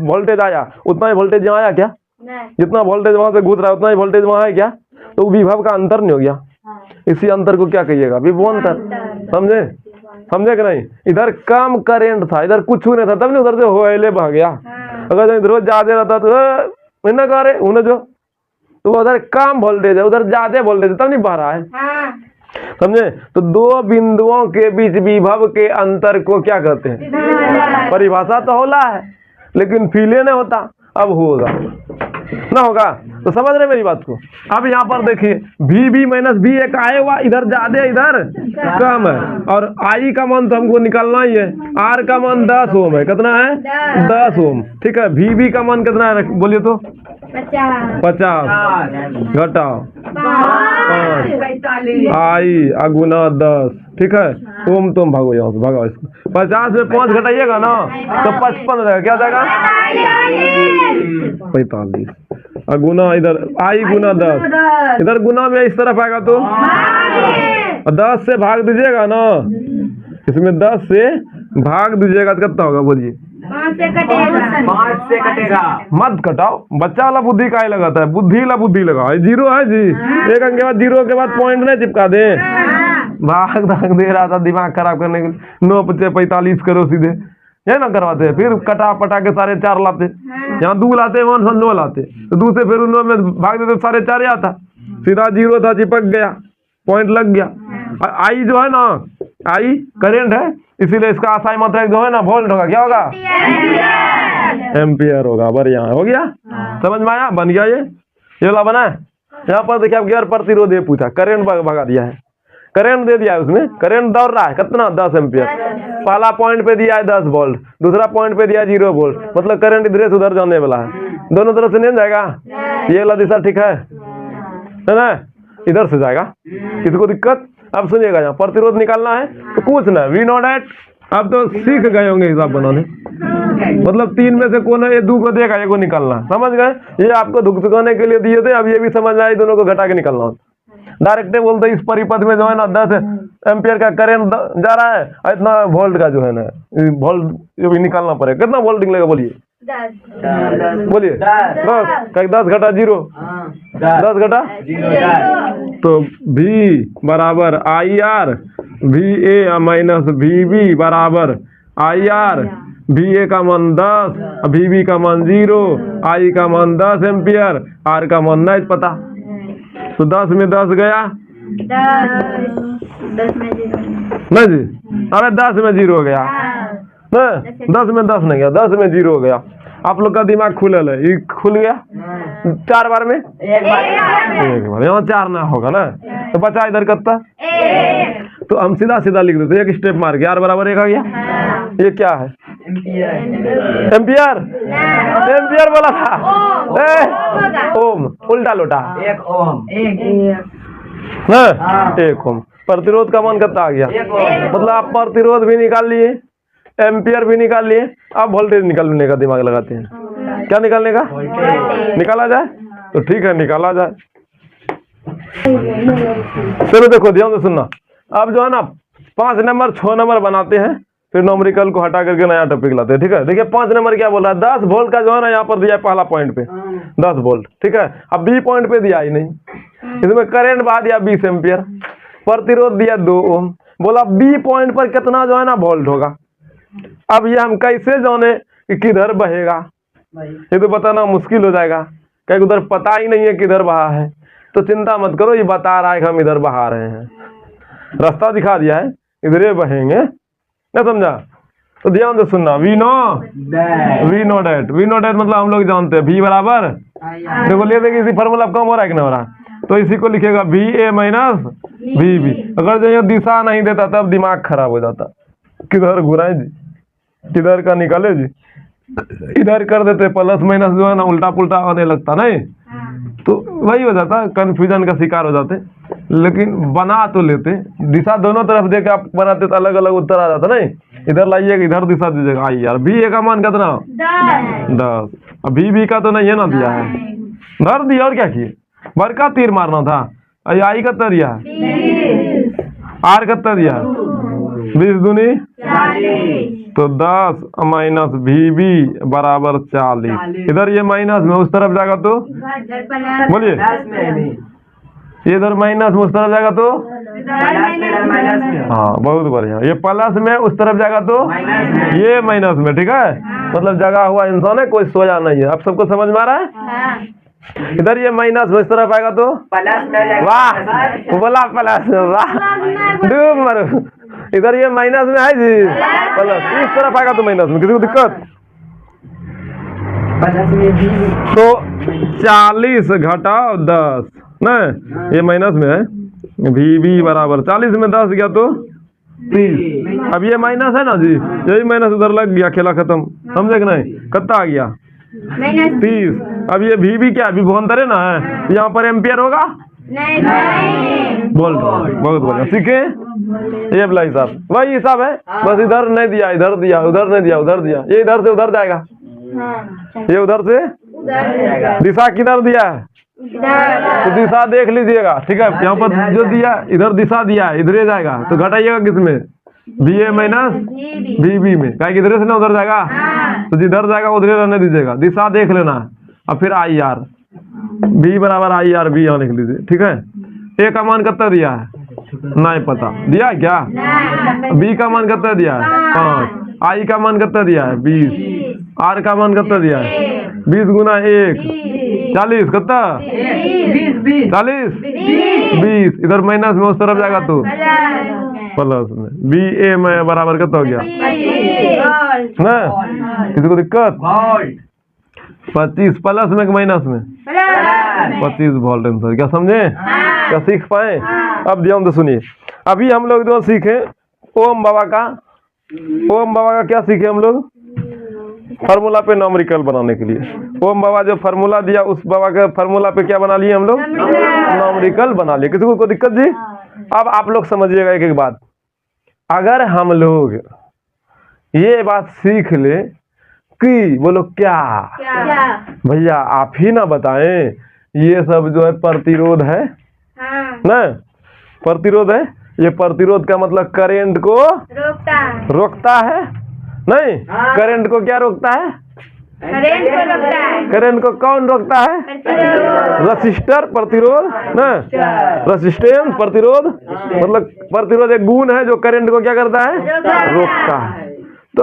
वोल्टेज आया उतना ही वोल्टेज यहाँ आया क्या? जितना वोल्टेज वहां से घुस रहा है उतना ही वोल्टेज वहां है क्या? तो विभव का अंतर नहीं हो गया। इसी अंतर को क्या कहिएगा? विभवांतर। समझे? समझे कि नहीं? इधर कम करंट था, इधर कुछ नहीं था, तब नहीं उधर से होएले बह गया। अगर इधर ज्यादा रहता तो ना करे उन्हें जो, तो उधर कम वोल्टेज है, उधर ज्यादा वोल्टेज है, तब नहीं बह रहा है। समझे? तो 2 बिंदुओं के बीच विभव के अंतर को क्या कहते हैं? परिभाषा तो होला है लेकिन फीले नहीं होता। अब होगा ना, होगा तो समझ रहे मेरी बात को? अब यहाँ पर देखिए, VB माइनस VA का आया हुआ, इधर ज्यादा इधर कम है। और I का मान तो हमको निकालना ही है। R का मान 10 ओम है। कितना है? 10 ओम। ठीक है। VB का मान कितना है बोलिए तो? 50 घटाओ 5 I गुना 10। ठीक है। ओम तुम भागो यहाँ से, भागो इसको। 50 में 5 घटाइएगा ना तो 55 रहेगा। क्या जाएगा? 45 गुना इधर I गुना 10, इधर गुना में इस तरफ आएगा तो 10 से भाग दीजिएगा ना, इसमें 10 से भाग दीजिएगा तो कितना होगा बोलिए? 5 से कटेगा। मत कटाओ, बच्चा वाला बुद्धि का लगाता है, बुद्धि वाला बुद्धि लगाओ। 0 है जी, एक अंक के बाद 0 के बाद पॉइंट नहीं चिपका दे। भाग भाग दे रहा था दिमाग खराब करने के लिए। 9 × 5 = 45 करो सीधे, ये ना करवाते। फिर कटा पटा के 4.5 लाते, यहाँ 2 लाते, वहां 9 लाते, तो 2 से फिर 9 में भाग देते 4.5 आता, सीधा 0 था, चिपक गया, पॉइंट लग गया। आई जो है ना, आई करंट है, इसीलिए इसका आसाई मात्रा जो है ना वोल्ट होगा। क्या होगा? एम्पियर होगा। बढ़िया हो गया, समझ में आया? बन गया ये वाला बना है। यहाँ पर देखिए, आप गैर प्रतिरोध ये पूछा, करंट भगा दिया है, करंट दे दिया है, उसमें करंट दौड़ रहा है कितना? 10 एम्पियर। पहला पॉइंट पे दिया है 10 वोल्ट, दूसरा पॉइंट पे दिया है 0 वोल्ट, मतलब करंट इधर से उधर जाने वाला है। दोनों तरफ से नहीं जाएगा, ये वाला दिशा ठीक है ना, इधर से जाएगा। किसी को दिक्कत? अब सुनिएगा, यहाँ प्रतिरोध निकालना है तो कुछ ना, वी नो डैट। अब तो सीख गए होंगे हिसाब बनाने, मतलब 3 में से कौन है, ये 2 को देगा, ये को निकालना। समझ गए? ये आपको धुकधुकाने के लिए दिए थे, अब ये भी समझ आए, दोनों को घटा के निकालना होता। डायरेक्ट बोलते इस परिपथ में जो है ना 10 एम्पियर का करंट जा रहा है, इतना वोल्ट का जो है ना वोल्ट जो भी निकालना पड़ेगा। कितना वोल्ट निकलेगा बोलिए? 10 बोलिए 10 घटा 0, 10 घटा 0, तो V बराबर IR, VA माइनस VB बराबर IR। VA का मान 10, VB का मान 0, I का मान 10 एम्पियर, R का मान नहीं पता। तो 10 में 10 गया 10 में 0 ना जी। अरे 10 में 0 गया ना, 10 में 10 नहीं गया, 10 में 0 हो गया। आप लोग का दिमाग खुलल है, ये खुल गया 4 बार में एक बार, यहाँ 4 ना होगा ना, तो बचा इधर कितना, तो हम सीधा सीधा लिख देते एक स्टेप मार के, R बराबर 1 आ गया। ये क्या है, एम्पियर, एम्पियर बोला था, ओम उल्टा लोटा, 1 ओम, ना 1 ओम। प्रतिरोध का मान कितना आ गया, मतलब आप प्रतिरोध भी निकाल लिए, एम्पियर भी निकाल लिए, अब वोल्टेज निकालने का दिमाग लगाते हैं। क्या निकालने का, निकाला जाए तो ठीक है, निकाला जाए। चलो देखो ध्यान से सुनना, अब जो है ना 5 नंबर 6 नंबर बनाते हैं, फिर नॉमरिकल को हटा करके नया टॉपिक लाते हैं। ठीक है, देखिए 5 नंबर क्या बोल रहा है, 10 वोल्ट का जो है ना यहाँ पर दिया है पहला पॉइंट पे 10 वोल्ट। ठीक है, अब बी पॉइंट पे दिया ही नहीं, इसमें करंट बहा दिया 20 एम्पियर, प्रतिरोध दिया 2 ओम, बोला बी पॉइंट पर कितना जो है ना वोल्ट होगा। अब ये हम कैसे जाने कि किधर बहेगा, ये तो बताना मुश्किल हो जाएगा, कहीं उधर पता ही नहीं है किधर बहा है। तो चिंता मत करो, ये बता रहा है कि हम इधर बहा रहे हैं, रास्ता दिखा दिया है, इधर ही बहेंगे ना, समझा। तो ध्यान से सुनना, we know that, we know that मतलब हम लोग जानते हैं V बराबर, देखो ले देखिए इसी फॉर्मूला कम हो रहा है कि नहीं हो रहा, तो इसी को लिखेगा VA माइनस VB। अगर जो ये दिशा नहीं देता तब दिमाग खराब हो जाता, किधर घुराए जी, किधर का निकाले जी, इधर कर देते, प्लस माइनस जो है ना उल्टा पुल्टा होने लगता नहीं, तो वही हो जाता, कंफ्यूजन का शिकार हो जाते। लेकिन बना तो लेते, दिशा दोनों तरफ देकर आप बनाते तो अलग अलग उत्तर आ जाता नहीं, इधर लाइएगा इधर दिशा दीजिएगा। आई यार VA का मान कितना 10, अब VB का तो नहीं है ना दिया है, धर दिया और क्या किए, भर का तीर मारना था। आई कितना दिया, R कितना दिया, 20 दूनी, तो 10 माइनस VB बराबर 40। इधर ये माइनस में उस तरफ जाएगा तो बोलिए, ये इधर माइनस में उस तरफ जाएगा तो, हाँ बहुत बढ़िया, ये प्लस में उस तरफ जाएगा तो ये माइनस में। ठीक है, मतलब जगा हुआ इंसान है, कोई सोया नहीं है। आप सबको समझ में आ रहा है, इधर ये माइनस में इस तरफ आएगा तो प्लस, वाह बोला प्लस, वाह डूब मरो, इधर ये माइनस में है जी प्लस, इस तरफ आएगा तो माइनस में, किसी को दिक्कत, तो 40 घटाओ 10 ना, ये माइनस में है, VB बराबर 40 में 10 गया तो 30। अब ये माइनस है ना जी, यही माइनस उधर लग गया, खेला खत्म, समझे कि नहीं, कितना आ गया 30। अब ये VB क्या विभवांतर है ना, है यहाँ पर एम्पियर होगा बोल, बहुत बढ़िया, सीखे ये बिलाई साहब, वही हिसाब है, बस इधर नहीं दिया, इधर दिया, उधर नहीं दिया, उधर दिया, ये इधर से उधर जाएगा, ये उधर से, दिशा किधर दिया है तो दिशा देख लीजिएगा। ठीक है, यहाँ पर जो दिया इधर दिशा दिया है, इधर जाएगा, तो घटाइएगा किसमें, VA माइनस VB में, क्या इधर से ना उधर जाएगा, तो जिधर जाएगा उधर रहने दीजिएगा, दिशा देख लेना। अब फिर IR, B बराबर IR B यहाँ लिख लीजिए। ठीक है, A का मान कितना दिया है नहीं पता, दिया है क्या, B का मान कितना दिया है 5, I का मान कितना दिया है 20, R का मान कितना दिया है 20 गुना 1 40, कितना 40 20, इधर माइनस में उस तरफ जाएगा तो प्लस में, VA में बराबर कितना हो गया ना, किसी को दिक्कत, 25 प्लस में कि माइनस में 25 वोल्ट आंसर। क्या समझे, क्या सीख पाए। अब ध्यान से सुनिए, अभी हम लोग जो सीखे ओम बाबा का क्या सीखे हम लोग, फार्मूला पे नॉमरिकल बनाने के लिए ओम बाबा जो फार्मूला दिया, उस बाबा के फार्मूला पे क्या बना लिए हम लोग, नॉमरिकल बना लिए। किसी को दिक्कत जी। अब आप लोग समझिएगा एक एक बात, अगर हम लोग ये बात सीख ले कि बोलो क्या भैया आप ही ना बताएं, ये सब जो है प्रतिरोध है ना, प्रतिरोध है, ये प्रतिरोध का मतलब करंट को रोकता है नहीं, करंट को क्या रोकता है, करंट को कौन रोकता है, रसिस्टर प्रतिरोध ना, रसिस्टेंस प्रतिरोध, मतलब प्रतिरोध एक गुण है जो करंट को क्या करता है, रोकता है। तो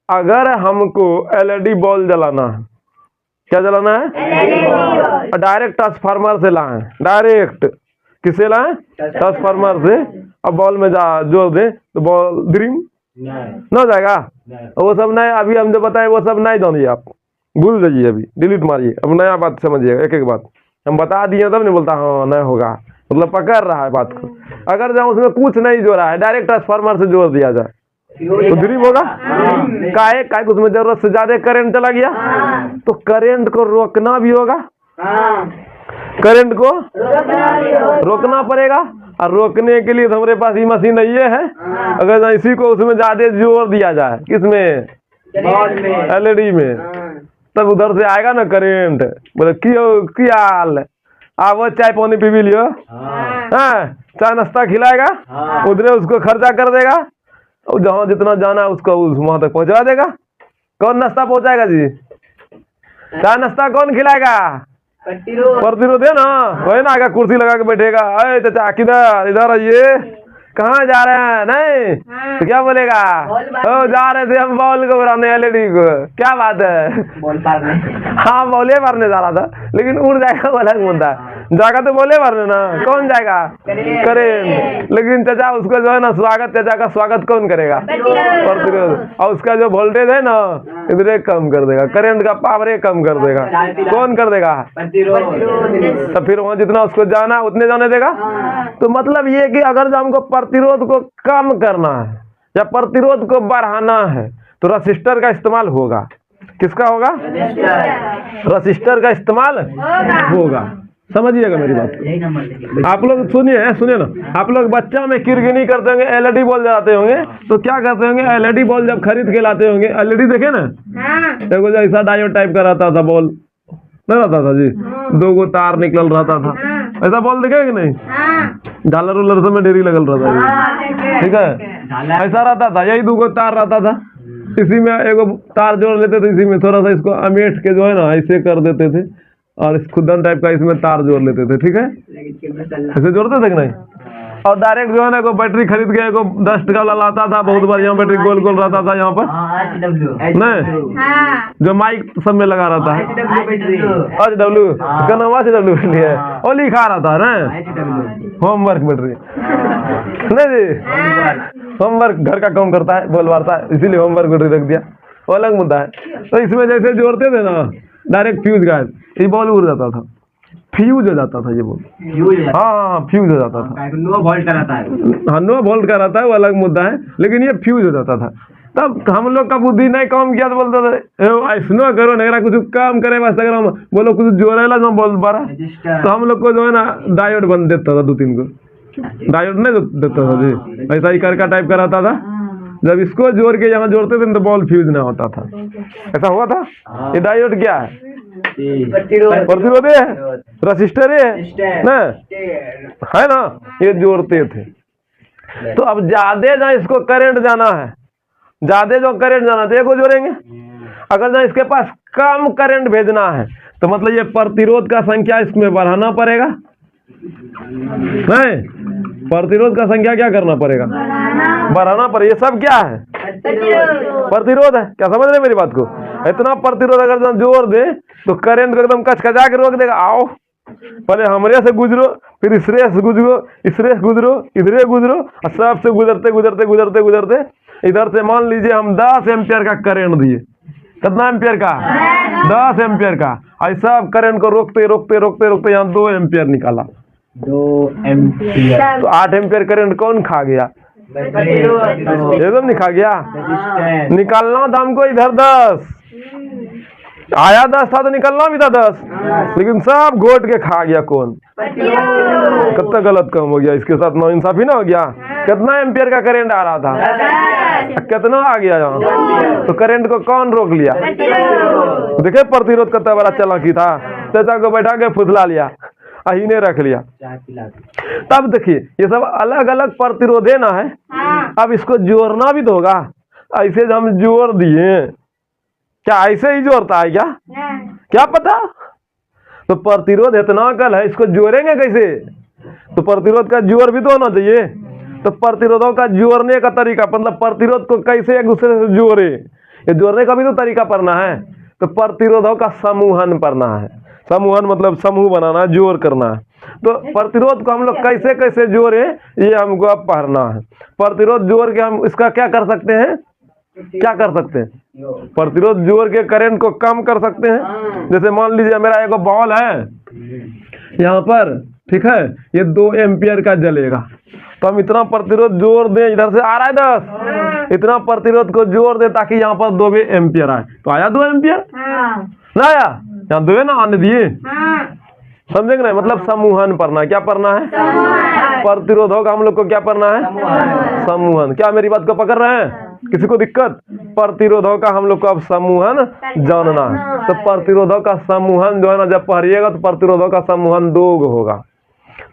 अगर हमको LED बॉल जलाना है क्या जलाना है? और डायरेक्ट ट्रांसफार्मर से लाए, डायरेक्ट किससे लाए? ट्रांसफार्मर से। अब बॉल में जा जोड़ दे तो बॉल ड्रीम ना हो जाएगा। वो सब नहीं, अभी हम जो बताए वो सब नहीं जानिए, आप भूल जाइए, अभी डिलीट मारिए, अब नया बात समझिए। एक एक बात हम बता दिए तब नहीं बोलता हाँ नहीं होगा, मतलब पकड़ रहा है बात को। अगर जहाँ उसमें कुछ नहीं जोड़ा है, डायरेक्ट ट्रांसफार्मर से जोड़ दिया जाए तो ड्रीम होगा। काहे काहे उसमें जरूरत से ज्यादा करंट चला गया, तो करंट को रोकना भी होगा, करंट को रोकना पड़ेगा। और रोकने के लिए तो हमारे पास ये मशीन ये है, अगर इसी को उसमें ज्यादा जोर दिया जाए, किसमें? एलईडी में, तब उधर से आएगा ना करंट। बोले क्या हाल है, वो चाय पानी पी भी लियो, चाय नाश्ता खिलाएगा, उधरे उसको खर्चा कर देगा, और जहाँ जितना जाना है उसको वहां तक पहुंचा देगा। कौन नाश्ता पहुंचाएगा जी? चाय नाश्ता कौन खिलाएगा? प्रतिरोध है ना, वही ना आगे कुर्सी लगा के बैठेगा, अरे चाचा किधर, इधर आइए, कहाँ जा रहे हैं? नहीं तो क्या बोलेगा? जा रहे थे हम बॉल को बनाने, एलईडी को। क्या बात है? हाँ बॉले मारने जा रहा था, लेकिन उड़ जाएगा वो अलग मुद्दा, जाएगा तो बोले मारने ना, कौन जाएगा? करेंट। लेकिन चाचा उसका जो है ना स्वागत, चाचा का स्वागत कौन करेगा? प्रतिरोध। और उसका जो वोल्टेज है ना इधर कम कर देगा, करंट का पावर कम कर देगा, कौन कर देगा? तो फिर वहाँ जितना उसको जाना उतने जाने देगा। तो मतलब ये कि अगर जो हमको प्रतिरोध को कम करना है या प्रतिरोध को बढ़ाना है तो रसिस्टर का इस्तेमाल होगा। किसका होगा? रसिस्टर का इस्तेमाल होगा। समझिएगा मेरी बात। आप लोग सुनिए ना, आप लोग बच्चा में किरगिनी करते होंगे, एलईडी बॉल जलाते होंगे, तो क्या करते होंगे? एलईडी बॉल जब खरीद के लाते होंगे, एलईडी देखे ना, देखो ऐसा डायोड टाइप का रहता था बॉल, नहीं रहता था जी, 2 तार निकल रहता था, ऐसा बॉल देखे कि नहीं? झालर उलर से में ढेरी लगल रहता था, ठीक है, ऐसा रहता था, यही 2 तार रहता था, इसी में एगो तार जोड़ लेते थे, इसी में थोड़ा सा इसको अमेट के जो है ना ऐसे कर देते थे, और इस खुदन टाइप का इसमें तार जोड़ लेते थे, ठीक है, ऐसे जोड़ते थे कि नहीं? और डायरेक्ट जो है ना बैटरी खरीद के एगो 10 टका वाला लाता था, बहुत बढ़िया बैटरी, गोल गोल रहता था यहाँ पर, नहीं जो माइक सब में लगा रहता है, HW का नाम HW है, वो लिखा रहता है ना, होमवर्क बैटरी, नहीं जी, होमवर्क घर का काम करता है, बोल मारता है, इसीलिए होमवर्क बैटरी रख दिया, वो अलग मुद्दा है। तो इसमें जैसे जोड़ते थे ना, डायरेक्ट फ्यूज गायब, ये बॉल उड़ जाता था, फ्यूज हो जाता था ये बॉल, हाँ फ्यूज हो जाता था, 9 वोल्ट का रहता है, हाँ 9 वोल्ट का रहता है, वो अलग मुद्दा है, लेकिन ये फ्यूज हो जाता था। तब हम लोग का बुद्धि नहीं काम किया तो बोलते थे ऐसा करो, नहीं कुछ काम करे वास्ते, अगर हम बोलो कुछ जोड़ेला जो बोल पा रहा, तो हम लोग को जो है ना डायोड बन देता था, 2-3 को डायोड नहीं देता था जी, ऐसा ही करका टाइप का रहता था, जब इसको जोड़ के यहाँ जोड़ते थे तो बॉल फ्यूज ना होता था, ऐसा हुआ था। ये डायोड क्या है? प्रतिरोध है, रसिस्टर है ना, है ना, ये जोड़ते थे। तो अब ज्यादा ना इसको करंट जाना है, ज्यादा जो करंट जाना है देखो जोड़ेंगे, अगर ना इसके पास कम करंट भेजना है तो मतलब ये प्रतिरोध का संख्या इसमें बढ़ाना पड़ेगा, नहीं प्रतिरोध का संख्या क्या करना पड़ेगा? बढ़ाना पड़ेगा। ये सब क्या है? प्रतिरोध है। क्या समझ रहे मेरी बात को? इतना प्रतिरोध अगर जोड़ दे तो करंट को एकदम कचकचा के रोक देगा। आओ पहले हमरे से गुजरो, फिर इसरे से गुजरो, इसरे से गुजरो, इधरे गुजरो, और सबसे गुजरते गुजरते गुजरते गुजरते इधर से मान लीजिए हम 10 एम्पियर का करंट दिए। कितना एम्पियर का? 10 एम्पियर का। ऐसा करंट को रोकते रोकते रोकते रोकते यहाँ 2 एम्पियर निकाला, 2 एम्पियर, तो 8 एम्पियर करंट कौन खा गया? एकदम नहीं खा गया। निकालना था हमको इधर 10, आया 10 था तो निकलना भी था 10, लेकिन सब घोट के खा गया कौन? कितना गलत काम हो गया, इसके साथ नाइंसाफी ना हो गया। कितना एम्पियर का करंट आ रहा था, कितना आ गया यहाँ, तो करंट को कौन रोक लिया? देखे प्रतिरोध कितना बड़ा चालाकी था। चाचा को बैठा के फुसला लिया, अहीने रख लिया। तब देखिए ये सब अलग अलग प्रतिरोध है ना है। अब इसको जोड़ना भी तो होगा। ऐसे हम जोड़ दिए, क्या ऐसे ही जोड़ता है क्या? क्या पता। तो प्रतिरोध इतना कल है, इसको जोड़ेंगे कैसे? तो प्रतिरोध का जोड़ भी तो होना चाहिए। तो प्रतिरोधों का जोड़ने का तरीका, मतलब प्रतिरोध को कैसे एक दूसरे से जोड़े, ये जोड़ने का भी तो तरीका पढ़ना है। तो प्रतिरोधों का समूहन पढ़ना है। समूहन मतलब समूह बनाना, जोड़ करना है। तो प्रतिरोध को हम लोग कैसे कैसे जोड़े ये हमको अब पढ़ना है। प्रतिरोध जोड़ के हम इसका क्या कर सकते हैं, क्या कर सकते हैं, प्रतिरोध जोड़ के करंट को कम कर सकते हैं। जैसे मान लीजिए मेरा एक बॉल है यहाँ पर, ठीक है, ये 2 एम्पियर का जलेगा, तो हम इतना प्रतिरोध जोड़ दें, इधर से आ रहा है 10, इतना प्रतिरोध को जोड़ दें ताकि यहाँ पर 2 एम्पियर आए, तो आया 2 एम्पियर ना आया, यहाँ 2 ना आने दिए, समझेंगे ना। मतलब समूहन पढ़ना है। क्या पढ़ना है, प्रतिरोधों का हम लोग को क्या पढ़ना है, समूहन। क्या मेरी बात को पकड़ रहे हैं, किसी को दिक्कत? प्रतिरोधों का हम लोग को अब समूहन जानना है। तो प्रतिरोधों का समूहन जो है ना, जब पढ़िएगा तो प्रतिरोधों का समूहन 2 होगा।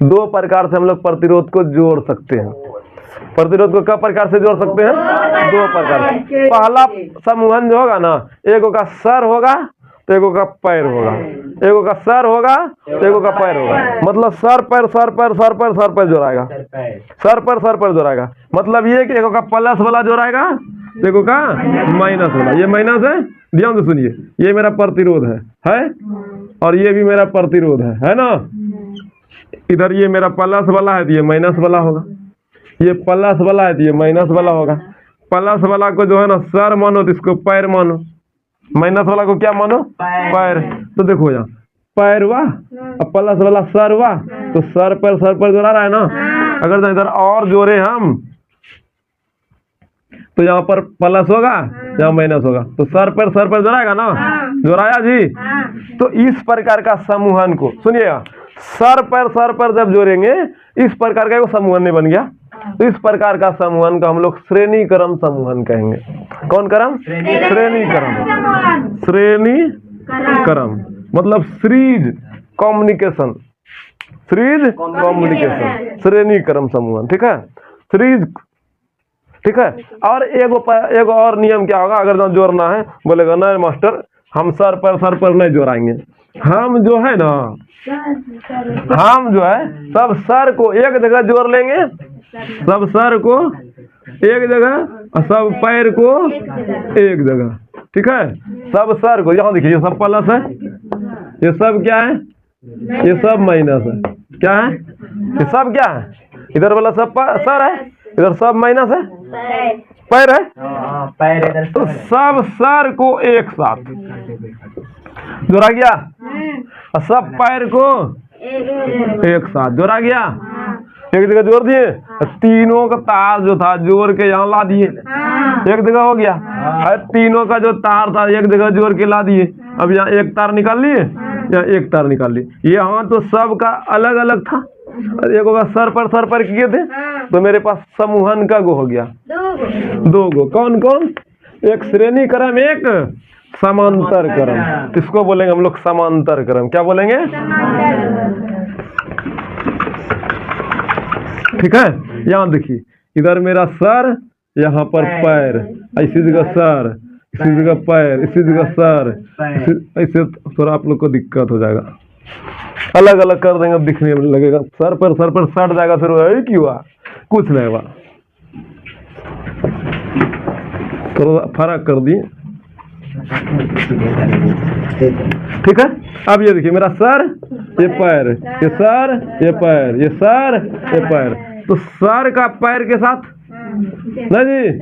2 प्रकार से हम लोग प्रतिरोध को जोड़ सकते हैं। प्रतिरोध को किस प्रकार से जोड़ सकते हैं, 2 प्रकार से। पहला समूहन जो होगा ना, एक का सर होगा तो एक का पैर होगा, एक का सर होगा तो एक का पैर होगा। मतलब सर पैर सर पैर सर पैर सर पैर जोड़ाएगा, सर पैर सर पैर जोड़ाएगा। मतलब ये कि एक का प्लस वाला जोड़ाएगा, एक का माइनस वाला। ये माइनस है, ध्यान से सुनिए, ये मेरा प्रतिरोध है और ये भी मेरा प्रतिरोध है ना। इधर ये मेरा प्लस वाला है तो ये माइनस वाला होगा, ये प्लस वाला है तो ये माइनस वाला होगा। प्लस वाला को जो है ना सर मानो तो इसको पैर मानो, माइनस वाला को क्या मानो, पैर। तो देखो यहाँ पैर हुआ, अब प्लस वाला सर हुआ, तो सर पर जोड़ा रहा है ना। अगर इधर और जोड़े हम तो यहाँ पर प्लस होगा, यहाँ माइनस होगा, तो सर पर जोड़ाएगा ना, जोड़ाया जी। तो इस प्रकार का समूहन को सुनिएगा, सर पर जब जोड़ेंगे इस प्रकार का समूहन नहीं बन गया, तो इस प्रकार का समूहन का हम लोग श्रेणी क्रम समूहन कहेंगे। कौन क्रम, श्रेणी क्रम, श्रेणी क्रम मतलब सीरीज कम्युनिकेशन, सीरीज कम्युनिकेशन, श्रेणी क्रम समूहन, ठीक है, सीरीज, ठीक है। और एक और नियम क्या होगा, अगर जोड़ना है बोलेगा नहीं मास्टर हम सर पर नहीं जोड़ाएंगे, हम जो है ना, हम जो है सब सर को एक जगह जोड़ लेंगे, सब सर को एक जगह और सब पैर को एक जगह, ठीक है। सब सर को, यहाँ देखिए ये सब प्लस है, ये सब क्या है, ये सब माइनस है, क्या है, ये सब क्या है, इधर वाला सब सर है, इधर सब माइनस है, पैर है, पैर। तो सब सर को एक साथ जोड़ा गया और सब पैर को एक साथ जोड़ा गया, एक जगह जोड़ दिए, तीनों का तार जो था जोड़ के यहाँ ला दिए, एक जगह हो गया। और तीनों का जो तार था एक जगह जोड़ के ला दिए। अब यहाँ एक तार निकाल लिए, यहाँ एक तार निकाल लिए। यहाँ तो सब का अलग अलग था, एक होगा सर पर किए थे, तो मेरे पास समूहन का गो हो गया 2 गो। कौन कौन, एक श्रेणी क्रम, एक समांतर क्रम। इसको बोलेंगे हम लोग समांतर क्रम। क्या बोलेंगे, ठीक है। यहाँ देखिए इधर मेरा सर, यहाँ पर पैर, इसी जगह सर, इसी जगह पैर, इसी जगह सर, ऐसे थोड़ा आप लोग को दिक्कत हो जाएगा, अलग अलग कर देंगे, अब दिखने में लगेगा सर पर सट जाएगा, फिर वही क्यों हुआ, कुछ नहीं हुआ, थोड़ा फर्क कर दिए, ठीक है। अब ये देखिए मेरा सर, ये पैर, ये सर, ये पैर, ये सर, ये पैर। तो सर का पैर के साथ नहीं जी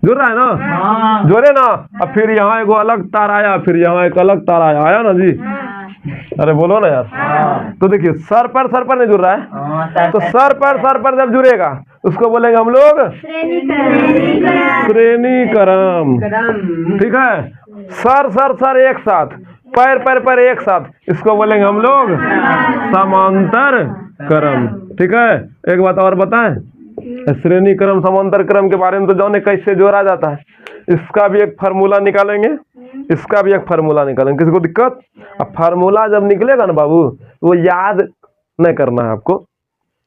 जुड़ रहा है ना, जोड़े ना। अब फिर यहाँ एक अलग तार आया, फिर यहाँ एक अलग तार आया ना जी, अरे बोलो ना यार। तो देखिए सर पर नहीं जुड़ रहा है, तो सर पर जब जुड़ेगा उसको बोलेंगे हम लोग श्रेणी क्रम, ठीक है। सर एक साथ, पैर एक साथ, इसको बोलेंगे हम लोग समांतर क्रम, ठीक है। एक बात और बताएं, श्रेणी क्रम समांतर क्रम के बारे में तो जाने कैसे जोड़ा जाता है, इसका भी एक फार्मूला निकालेंगे, इसका भी एक फार्मूला निकालेंगे। किसी को दिक्कत? अब फार्मूला जब निकलेगा ना बाबू, वो याद नहीं करना है आपको।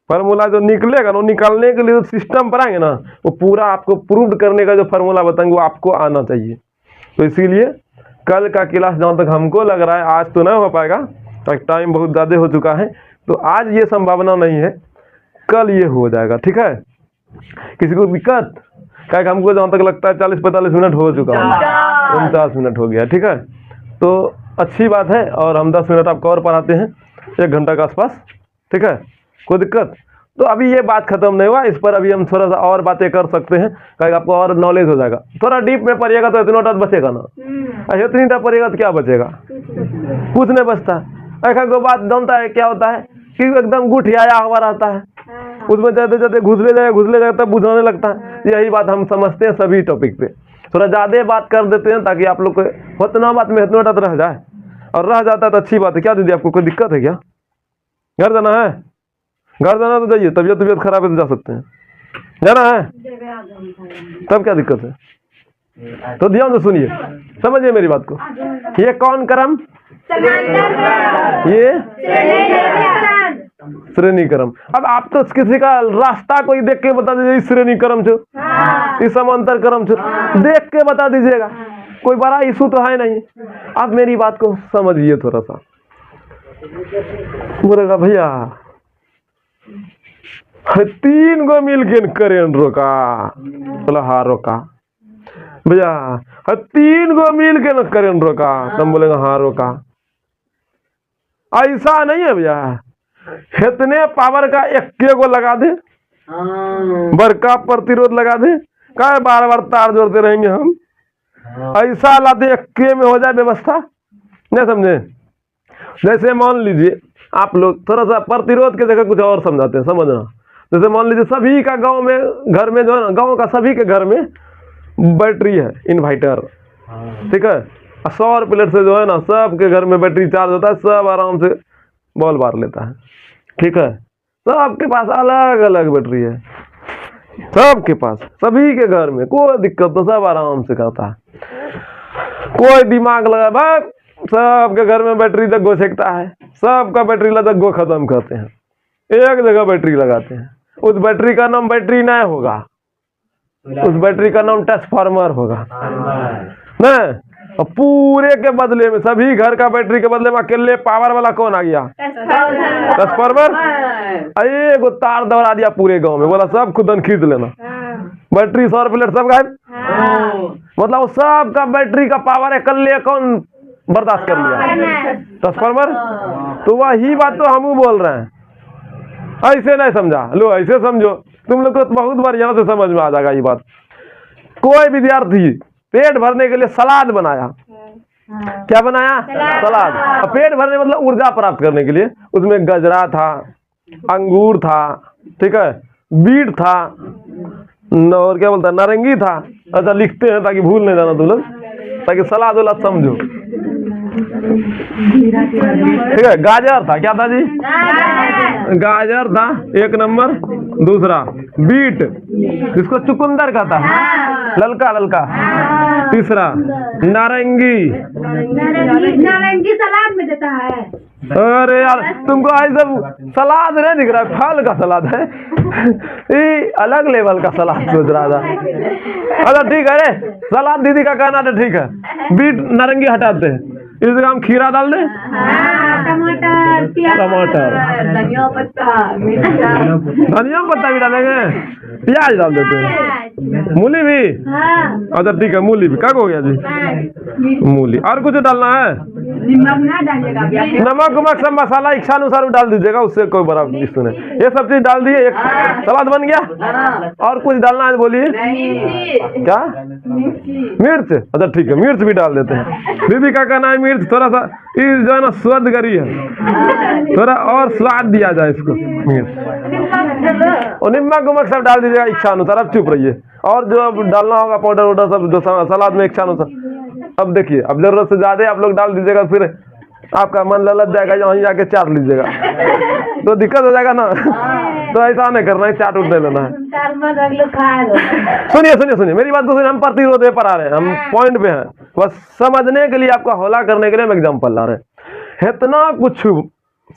फार्मूला जो निकलेगा ना, निकालने के लिए जो सिस्टम पर आएंगे ना, वो पूरा आपको प्रूव करने का जो फार्मूला बताएंगे वो आपको आना चाहिए। तो इसीलिए कल का क्लास जहाँ तक हमको लग रहा है आज तो नहीं हो पाएगा, टाइम बहुत ज़्यादा हो चुका है, तो आज ये संभावना नहीं है, कल ये हो जाएगा, ठीक है। किसी को दिक्कत? क्या हमको जहाँ तक लगता है 40-45 मिनट हो चुका है, 49 मिनट हो गया, ठीक है। तो अच्छी बात है। और हम 10 मिनट आपको और पढ़ाते हैं 1 घंटा के आसपास, ठीक है, कोई दिक्कत? तो अभी ये बात खत्म नहीं हुआ, इस पर अभी हम थोड़ा सा और बातें कर सकते हैं, कहीं आपको और नॉलेज हो जाएगा। थोड़ा डीप में पढ़िएगा तो इतना टाइम बचेगा ना, इतनी टाइम पढ़िएगा तो क्या बचेगा? कुछ नहीं बचता। ऐसा कोई बात जानता है क्या होता है कि एकदम गुठियाया हुआ रहता है, उसमें जाते जाते घुसले जाए तब बुझाने लगता है। यही बात हम समझते हैं सभी टॉपिक पे, थोड़ा ज़्यादा बात कर देते हैं ताकि आप लोग को उतना बात में इतना टाइम रह जाए, और रह जाता है तो अच्छी बात है। क्या दीदी आपको कोई दिक्कत है क्या? घर जाना है? घर जाना तो जाइए, तबीयत खराब है तो जा सकते हैं। जाना है तब क्या दिक्कत है? तो ध्यान से सुनिए, समझिए मेरी बात को। ये कौन क्रम? ये श्रेणी क्रम। अब आप तो किसी का रास्ता कोई देख के बता दीजिए इस श्रेणी क्रम छो, इस समांतर क्रम छो, देख के बता दीजिएगा, कोई बड़ा इशू तो है नहीं। आप मेरी बात को समझिए थोड़ा सा। बोलेगा भैया 3 गो मिल के करें रोका, बोला हाँ रोका। भैया 3 गो मिल के न करें रोका, तुम बोलेगा हाँ रोका। ऐसा नहीं है भैया, इतने पावर का 1 गो लगा दे, बड़का प्रतिरोध लगा दे, क्या बार बार तार जोड़ते रहेंगे हम? ऐसा लाते 1 में हो जाए व्यवस्था, नहीं समझे? जैसे मान लीजिए आप लोग थोड़ा सा प्रतिरोध के जगह कुछ और समझाते हैं, समझना। जैसे मान लीजिए सभी का गांव में, घर में जो है ना, गांव का सभी के घर में बैटरी है, इन्वर्टर, ठीक है, 100 प्लेट से जो है ना सबके घर में बैटरी चार्ज होता है, सब आराम से बॉल मार लेता है, ठीक है। सबके पास अलग अलग बैटरी है, सबके पास, सभी के घर में, कोई दिक्कत तो सब आराम से करता है, कोई दिमाग लगा भाग, सबके घर में बैटरी तक गो फेंकता है, सबका बैटरी लगा गो खत्म करते हैं, एक जगह बैटरी लगाते हैं। उस बैटरी का नाम बैटरी नहीं होगा, उस बैटरी का नाम ट्रांसफार्मर होगा ना। और पूरे के बदले में, सभी घर का बैटरी के बदले में अकेले पावर वाला कौन आ गया? ट्रांसफार्मर। एक तार दौड़ा दिया पूरे गांव में, बोला सब खुदन खींच लेना, बैटरी 100 प्लेट सब गायब। मतलब सब का बैटरी का पावर अकेले कौन बर्दाश्त कर लिया? ट्रांसफार्मर। तो वही बात तो हम बोल रहे हैं, ऐसे नहीं समझा लो, ऐसे समझो, तुम लोग को बहुत बढ़िया से समझ में आ जाएगा ये बात। कोई विद्यार्थी पेट भरने के लिए सलाद बनाया, क्या बनाया? सलाद। पेट भरने मतलब ऊर्जा प्राप्त करने के लिए, उसमें गजरा था, अंगूर था, ठीक है, बीट था, और क्या बोलता है, नारंगी था। अच्छा लिखते हैं ताकि भूल नहीं जाना तुम लोग, ताकि सलाद वाला समझो, ठीक है। गाजर था, क्या था जी? गाजर था 1 नंबर। दूसरा बीट, जिसको चुकंदर कहता है, ललका ललका। तीसरा नारंगी, नारंगी सलाद में देता है। अरे यार तुमको आज सब सलाद नहीं दिख रहा है, फल का सलाद है। ये अलग लेवल का सलाद सोच रहा था। अच्छा ठीक है रे, सलाद दीदी का कहना तो ठीक है, बीट नारंगी हटाते हैं, इस जगह हम खीरा डाल दें, टमाटर, टमाटर, धनिया पत्ता, धनिया पत्ता भी डालेंगे, प्याज डाल देते हैं, मूली भी। अच्छा ठीक है, मूली भी। क्या हो गया जी? मूली। और कुछ डालना है? नमक वमक सब मसाला इच्छानुसार डाल दीजिएगा, उससे कोई बड़ा इशू नहीं। ये सब चीज डाल दिए, एक सलाद बन गया। और कुछ डालना है बोलिए? क्या? मिर्च। अच्छा ठीक है, मिर्च भी डाल देते हैं। दीदी का कहना है मिर्च थोड़ा सा इस जो है ना स्वादगरी है, थोड़ा और स्वाद दिया जाए इसको, मिर्च और नमक वमक सब डाल दीजिएगा इच्छा अनुसार। अब चुप रहिए, और जो अब डालना होगा पाउडर वाउडर सब जो सलाद में इच्छा अनुसार। अब देखिए, अब जरूरत से ज्यादा आप लोग डाल दीजिएगा, फिर आपका मन ललच जाएगा, वहीं जाके चाट लीजिएगा तो दिक्कत हो जाएगा ना। तो ऐसा नहीं करना है, चाट उठ नहीं लेना है। सुनिए सुनिए सुनिए मेरी बात को सुनिए, हम प्रतिरोध पर आ रहे हैं, हम पॉइंट पे हैं, बस समझने के लिए, आपका हौला करने के लिए हम एग्जाम्पल ला रहे हैं। इतना कुछ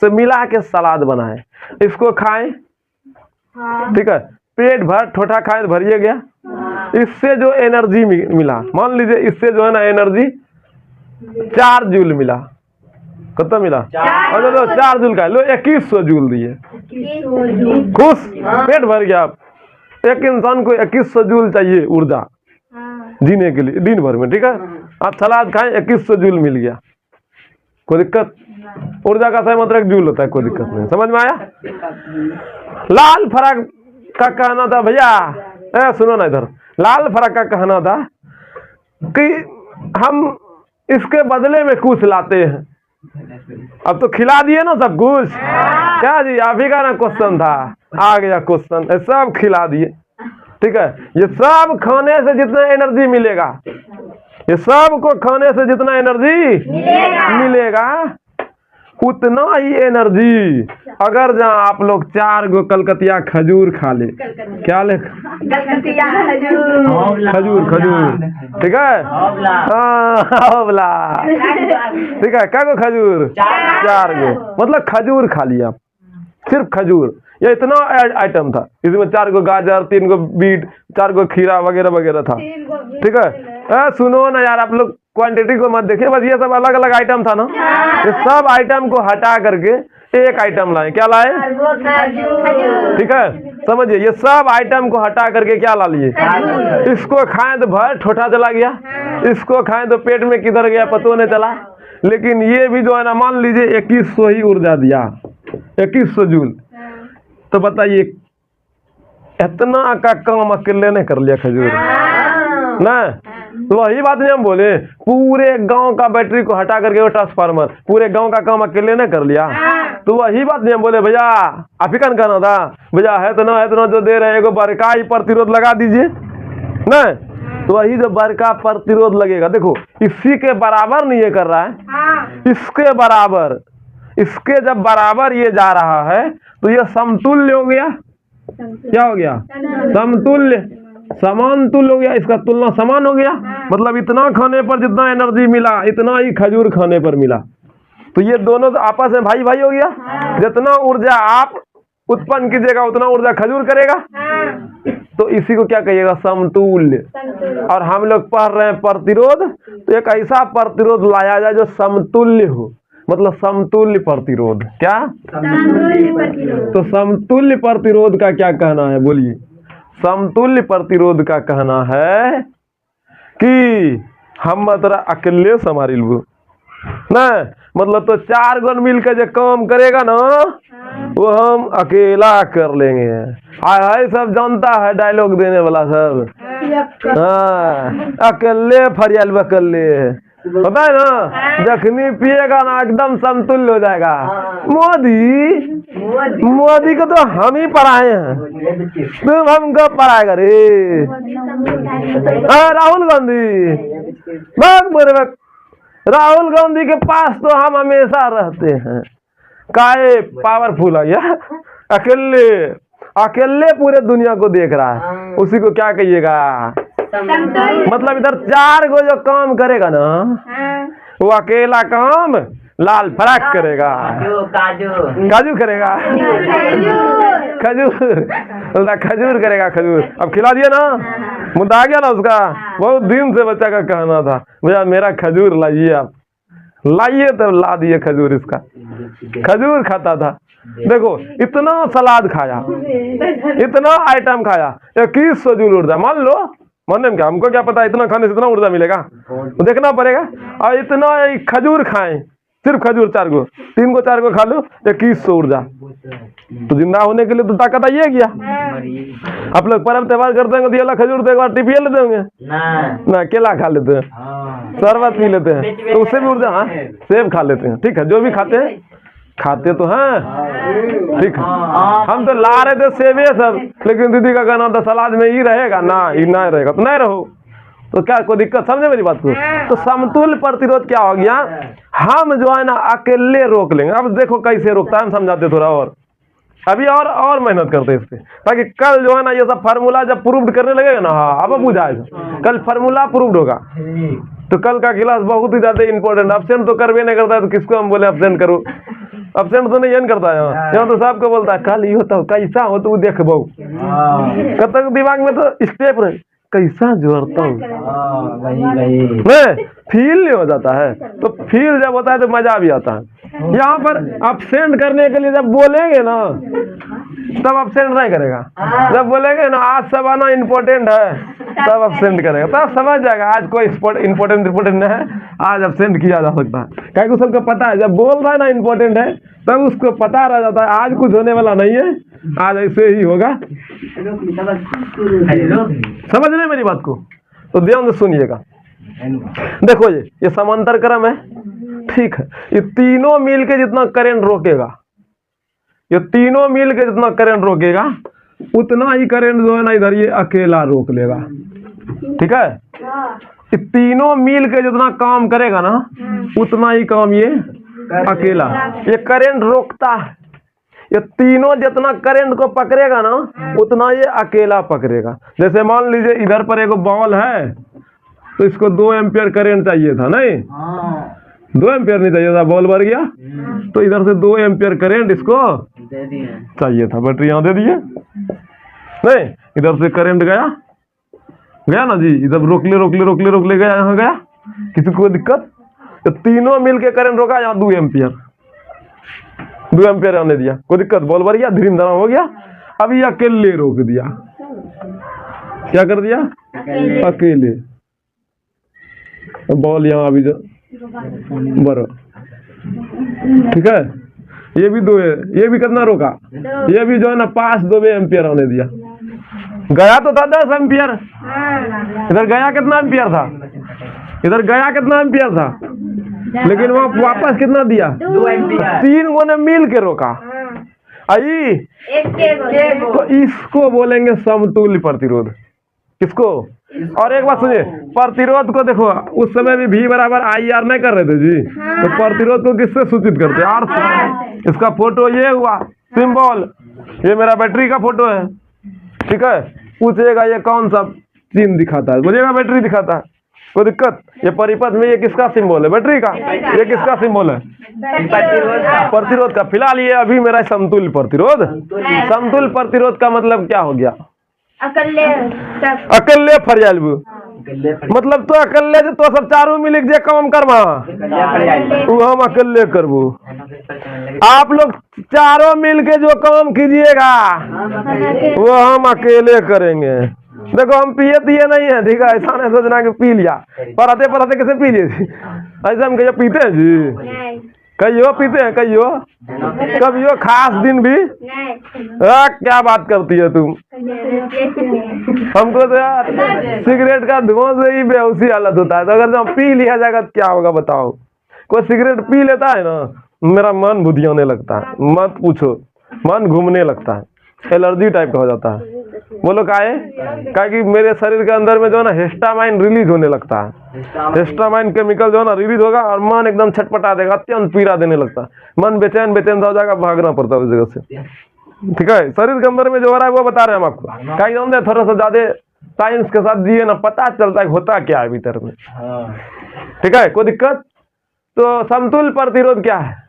से मिला के सलाद बना है, इसको खाएं, ठीक है, पेट भर ठोठा खाएं तो भरिए गया। इससे जो एनर्जी मिला, मान लीजिए इससे जो है ना एनर्जी 4 जूल मिला। कितना मिला? 4 जूल का, लो 2100 जूल दिए, खुश, पेट भर गया। आप एक इंसान को 2100 जूल चाहिए ऊर्जा जीने के लिए दिन भर में, ठीक है। आप सलाद खाएं, 2100 जूल मिल गया, कोई दिक्कत? ऊर्जा का सही मतलब जूल होता है, कोई दिक्कत नहीं। समझ में आया? लाल फरक का कहना था भैया, सुनो ना इधर, लाल फरक का कहना था कि हम इसके बदले में कुछ लाते हैं। अब तो खिला दिए ना सब कुछ। क्या जी, आप ही का ना क्वेश्चन था, आ गया क्वेश्चन, सब खिला दिए। ठीक है, ये सब खाने से जितना एनर्जी मिलेगा, ये सब को खाने से जितना एनर्जी मिलेगा उतना ही एनर्जी अगर जहाँ आप लोग 4 गो कलकतिया खजूर खा ले। क्या ले? खजूर, खजूर। ठीक है, हाँ, ठीक है। क्या गो खजूर? 4 गो, मतलब खजूर खा लिया, सिर्फ खजूर। ये इतना आइटम था, इसमें 4 गो गाजर, 3 गो बीट, 4 गो खीरा वगैरह वगैरह था। ठीक है, सुनो ना यार, आप लोग क्वांटिटी को मत देखिए, बस ये सब अलग अलग आइटम था ना। ये सब आइटम को हटा करके एक आइटम लाए। क्या लाए? ठीक है, समझिए, ये सब आइटम को हटा करके क्या ला लिए? इसको खाएं तो भर ठोठा चला गया, इसको खाएं तो पेट में किधर गया पता नहीं चला। लेकिन ये भी जो है ना, मान लीजिए 2100 ही ऊर्जा दिया, 2100 जूल। तो बताइए इतना का काम अकेले ने कर लिया खजूर ना। तो वही बात नहीं हम बोले, पूरे गांव का बैटरी को हटा करके वो ट्रांसफार्मर पूरे गांव का काम अकेले ने कर लिया। तो वही बात नहीं हम बोले भैया, आप ही कहना था भैया, है तो ना जो दे रहे हैं, एगो बड़का ही प्रतिरोध लगा दीजिए ना। तो वही जो बड़का प्रतिरोध लगेगा, देखो इसी के बराबर नहीं ये कर रहा है, इसके बराबर, इसके जब बराबर ये जा रहा है तो ये समतुल्य हो गया। क्या हो गया? समतुल्य, समान तुल्य हो गया, इसका तुलना समान हो गया। मतलब इतना खाने पर जितना एनर्जी मिला इतना ही खजूर खाने पर मिला। तो ये दोनों तो आपस में भाई भाई हो गया। जितना ऊर्जा आप उत्पन्न कीजिएगा उतना ऊर्जा खजूर करेगा। तो इसी को क्या कहिएगा? समतुल्य। और हम लोग पढ़ रहे हैं प्रतिरोध, तो एक ऐसा प्रतिरोध लाया जाए जो समतुल्य हो, मतलब समतुल्य प्रतिरोध। क्या? तो समतुल्य प्रतिरोध का क्या कहना है? बोलिए। समतुल्य प्रतिरोध का कहना है कि हम मतलब अकेले संभाल लू ना, मतलब तो 4 गण मिलकर जो काम करेगा ना वो हम अकेला कर लेंगे। हाय सब जानता है डायलॉग देने वाला सब। हाँ, अकेले फरियाल बकल्ले, पता है ना, जखनी पिएगा ना एकदम समतुल्य हो जाएगा। मोदी को तो हम ही पढ़ाए हैं, तुम हमको पढ़ाएगा रे। राहुल गांधी, राहुल गांधी के पास तो हम हमेशा रहते हैं। काहे पावरफुल है यार, अकेले अकेले पूरे दुनिया को देख रहा है। उसी को क्या कहिएगा? मतलब इधर 4 गो जो काम करेगा ना वो अकेला काम लाल फराक करेगा, काजू करेगा, खजूर करेगा, खजूर। अब खिला दिया ना, मुद्दा आ गया ना उसका। बहुत दिन से बच्चा का कहना था भैया मेरा खजूर लाइए, आप लाइए, तो ला दिए खजूर। इसका खजूर खाता था। देखो इतना सलाद खाया, इतना आइटम खाया, 2100 जूल ऊर्जा। मान लो, मानने में क्या, हमको क्या पता इतना खाने से इतना ऊर्जा मिलेगा, तो देखना पड़ेगा। और इतना खजूर खाएं, सिर्फ खजूर 4 गो, 3 गो 4 गो खा लो, 2100 ऊर्जा। तो जिंदा होने के लिए तो ताकत आइए गया। आप लोग पर्व त्योहार करते हैं तो ये खजूर तो एक बार टिपिया लेते होंगे ना, केला खा लेते हैं, शरबत पी लेते हैं, तो उससे भी ऊर्जा। हाँ, सेब खा लेते हैं। ठीक है, जो भी खाते हैं खाते तो हैं, ठीक है। हम तो ला रहे थे सेब सब, लेकिन दीदी का कहना था सलाद में ही रहेगा ना, ही ना रहेगा तो नहीं रहो, तो क्या कोई दिक्कत? समझे मेरी बात को? तो समतुल्य प्रतिरोध क्या हो गया? हम जो है ना अकेले रोक लेंगे। अब देखो कैसे रोकता है, हम समझाते थोड़ा और अभी और मेहनत करते हैं इस पे, ताकि कल जो है ना ये सब फार्मूला जब प्रूव्ड करने लगेगा ना, हाँ अब बुझाएगा। कल फार्मूला प्रूव्ड होगा तो कल का क्लास बहुत ही ज्यादा इंपॉर्टेंट। एब्सेंट तो करवे नहीं करता है, तो किसको हम बोले एब्सेंट करो? एब्सेंट तो नहीं करता है यहाँ तो सबको बोलता है कल ये होता कैसा हो तो देख बहु कब तक दिमाग में तो स्टेप रहे कैसा जोड़ता हूँ, फील नहीं हो जाता है। तो फील जब होता है तो मजा भी आता है। यहाँ पर एब्सेंट करने के लिए जब बोलेंगे ना तब अब्सेंट नहीं करेगा। जब बोलेंगे ना आज सब आना इम्पोर्टेंट है तब अब्सेंट करेगा, तब समझ जाएगा आज कोई इम्पोर्टेंट नहीं है, आज अब्सेंट किया जा सकता है। क्या को सबको पता है, जब बोल रहा है ना इम्पोर्टेंट है तब उसको पता रह जाता है आज कुछ होने वाला नहीं है, आज ऐसे ही होगा। समझ रहे मेरी बात को? तो ध्यान से सुनिएगा। देखो ये समांतर क्रम है, ठीक है। ये तीनों मिल के जितना करंट रोकेगा, ये तीनों मिल के जितना करंट रोकेगा उतना ही करंट जो है ना इधर ये अकेला रोक लेगा, ठीक है। ये तीनों मिल के जितना काम करेगा ना उतना ही काम ये अकेला, ये करंट रोकता है। ये तीनों जितना करंट को पकड़ेगा ना उतना ये अकेला पकड़ेगा। जैसे मान लीजिए इधर पर एक बॉल है तो इसको 2 एम्पियर करंट चाहिए था, नहीं 2 एम्पियर नहीं चाहिए था, बॉल भर गया तो इधर से 2 एम्पियर करंट इसको चाहिए था, बैटरी यहाँ दे दिए, नहीं इधर से करंट गया ना जी, इधर रोक ले गया, यहाँ गया, किसी को दिक्कत? तो तीनों मिलके करंट रोका, यहाँ 2 एम्पियर आने दिया, कोई दिक्कत? बॉल भर गया, धीरे धीरे हो गया। अभी अकेले रोक दिया, क्या कर दिया? अकेले बॉल यहाँ अभी बरो, ठीक है। ये भी 2 है, ये भी कितना रोका? ये भी जो है ना 5 एम्पियर आने दिया, गया तो था 10 एम्पियर, इधर गया कितना एम्पियर था? इधर गया कितना एम्पियर था, लेकिन वहाँ वापस कितना दिया? 2 एम्पियर। 3 गो ने मिल के रोका। आई तो इसको बोलेंगे समतुल्य प्रतिरोध। किसको? और एक बात सुनिए, प्रतिरोध को देखो, उस समय भी V बराबर IR नहीं कर रहे थे जी, तो प्रतिरोध को किससे सूचित करते हैं? R से। इसका फोटो ये हुआ सिंबल, ये मेरा बैटरी का फोटो है, ठीक है। पूछेगा ये कौन सा चिन्ह दिखाता है, बोलिएगा बैटरी दिखाता है, कोई दिक्कत? ये परिपथ में ये किसका सिंबल है? बैटरी का। ये किसका सिंबल है? प्रतिरोध का। फिलहाल ये अभी मेरा समतुल्य प्रतिरोध। समतुल्य प्रतिरोध का मतलब क्या हो गया? अकेले फरियालबू, मतलब तो अकेले तो सब चारों मिल के काम करवा, वो हम अकेले करबू। आप लोग चारों मिल के जो काम कीजिएगा वो हम अकेले करेंगे। देखो हम पिए नहीं है, ठीक है, ऐसा नहीं सोचना कि पी लिया, पढ़ाते कैसे पी लिए? ऐसा हम कहियो पीते हैं जी, कहियो पीते हैं, कभियो खास दिन भी? क्या बात करती है तुम? हमको तो यार सिगरेट का धुआं से ही बेहोशी हालत होता है, तो अगर जब पी लिया जाएगा तो क्या होगा बताओ? कोई सिगरेट पी लेता है ना, मेरा मन बुधियाने लगता है, मत पूछो, मन घूमने लगता है, एलर्जी टाइप का हो जाता है। बोलो काहे कि मेरे शरीर के अंदर में जो है ना हिस्टामाइन रिलीज होने लगता है, हिस्टामाइन केमिकल जो है ना रिलीज होगा और मन एकदम छटपटा देगा, अत्यंत पीड़ा देने लगता है, मन बेचैन हो जाएगा, भागना पड़ता है उस जगह से, ठीक है। शरीर के अंदर में जो हो रहा है वो बता रहे हैं हम आपको, क्या जानते हैं, थोड़ा सा ज्यादा साइंस के साथ जिए ना, पता चलता है होता क्या है भीतर में, ठीक है, कोई दिक्कत? तो समतुल्य प्रतिरोध क्या है?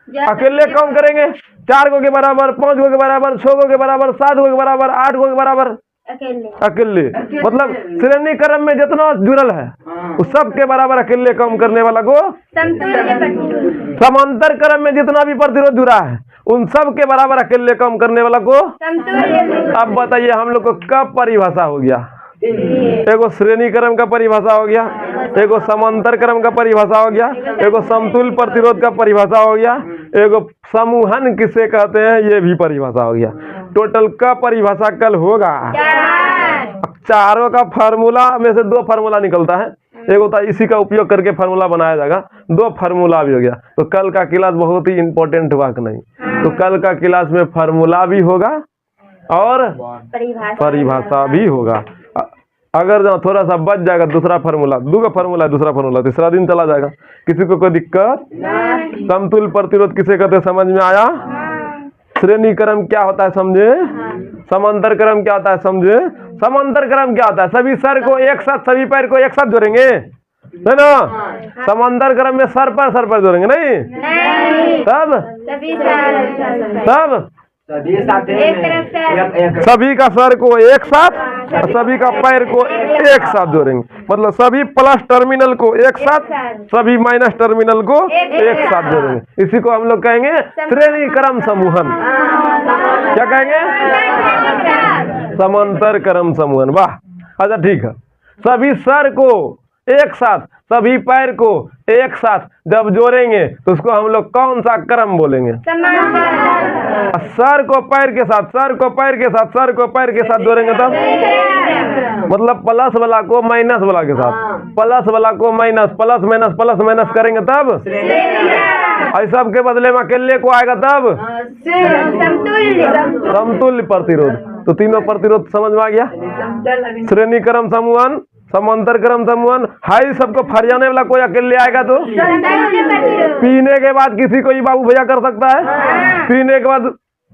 अकेले काम करेंगे 4 गो के बराबर, 5 गो के बराबर, 6 गो के बराबर, 7 गो के बराबर, 8 गो के बराबर, अकेले मतलब श्रेणी क्रम में जितना जुड़ल है उस सब के बराबर अकेले काम करने वाला को समांतर क्रम में जितना भी प्रतिरोध जुड़ा है उन सब के बराबर अकेले काम करने वाला को। अब बताइए हम लोग को कब परिभाषा हो गया? एगो श्रेणी क्रम का परिभाषा हो गया, एगो समांतर क्रम का परिभाषा हो गया, एगो समतुल्य प्रतिरोध का परिभाषा हो गया, एगो समूहन किसे कहते हैं ये भी परिभाषा हो गया। टोटल का परिभाषा कल होगा। चारों का फार्मूला में से 2 फार्मूला निकलता है, एक होता है इसी का उपयोग करके फार्मूला बनाया जाएगा, 2 फार्मूला भी हो गया। तो कल का क्लास बहुत ही इंपॉर्टेंट हुआ कि नहीं? तो कल का क्लास में फार्मूला भी होगा और परिभाषा भी होगा। अगर जो थोड़ा सा बच जाएगा दूसरा फार्मूला, 2 फार्मूला, दूसरा फार्मूला, तीसरा दिन चला जाएगा, किसी को कोई दिक्कत? समतुल्य प्रतिरोध किसे कहते हैं समझ में आया? श्रेणी क्रम क्या होता है समझे? समांतर क्रम क्या होता है समझे? समांतर क्रम क्या होता है? सभी सर को एक साथ, सभी पैर को एक साथ जोड़ेंगे, है ना? समांतर क्रम में सर पर जोड़ेंगे नहीं? तब सभी साथ हैं एक तरफ से एक सभी का सर को एक साथ और सभी का पैर को एक साथ जोड़ेंगे, मतलब सभी प्लस टर्मिनल को एक साथ, सभी माइनस टर्मिनल को एक साथ जोड़ेंगे। इसी को हम लोग कहेंगे श्रेणी क्रम समूहन। क्या कहेंगे? समांतर क्रम समूहन। वाह, अच्छा ठीक है। सभी सर को एक साथ, सभी पैर को एक साथ जब जोड़ेंगे तो उसको हम लोग कौन सा क्रम बोलेंगे? सर को पैर के साथ, सर को पैर के साथ, सर को पैर के साथ जोड़ेंगे तब, मतलब प्लस वाला को माइनस वाला के साथ, प्लस वाला को माइनस, प्लस माइनस करेंगे तब, और सबके बदले में अकेले को आएगा तब समतुल्य प्रतिरोध। तो तीनों प्रतिरोध समझ में आ गया। श्रेणी क्रम समूहन, समांतर क्रम समूहन, हाई सबको फरियाने वाला कोई अकेले आएगा तो पीने के बाद किसी को ही बाबू भैया कर सकता है, पीने के बाद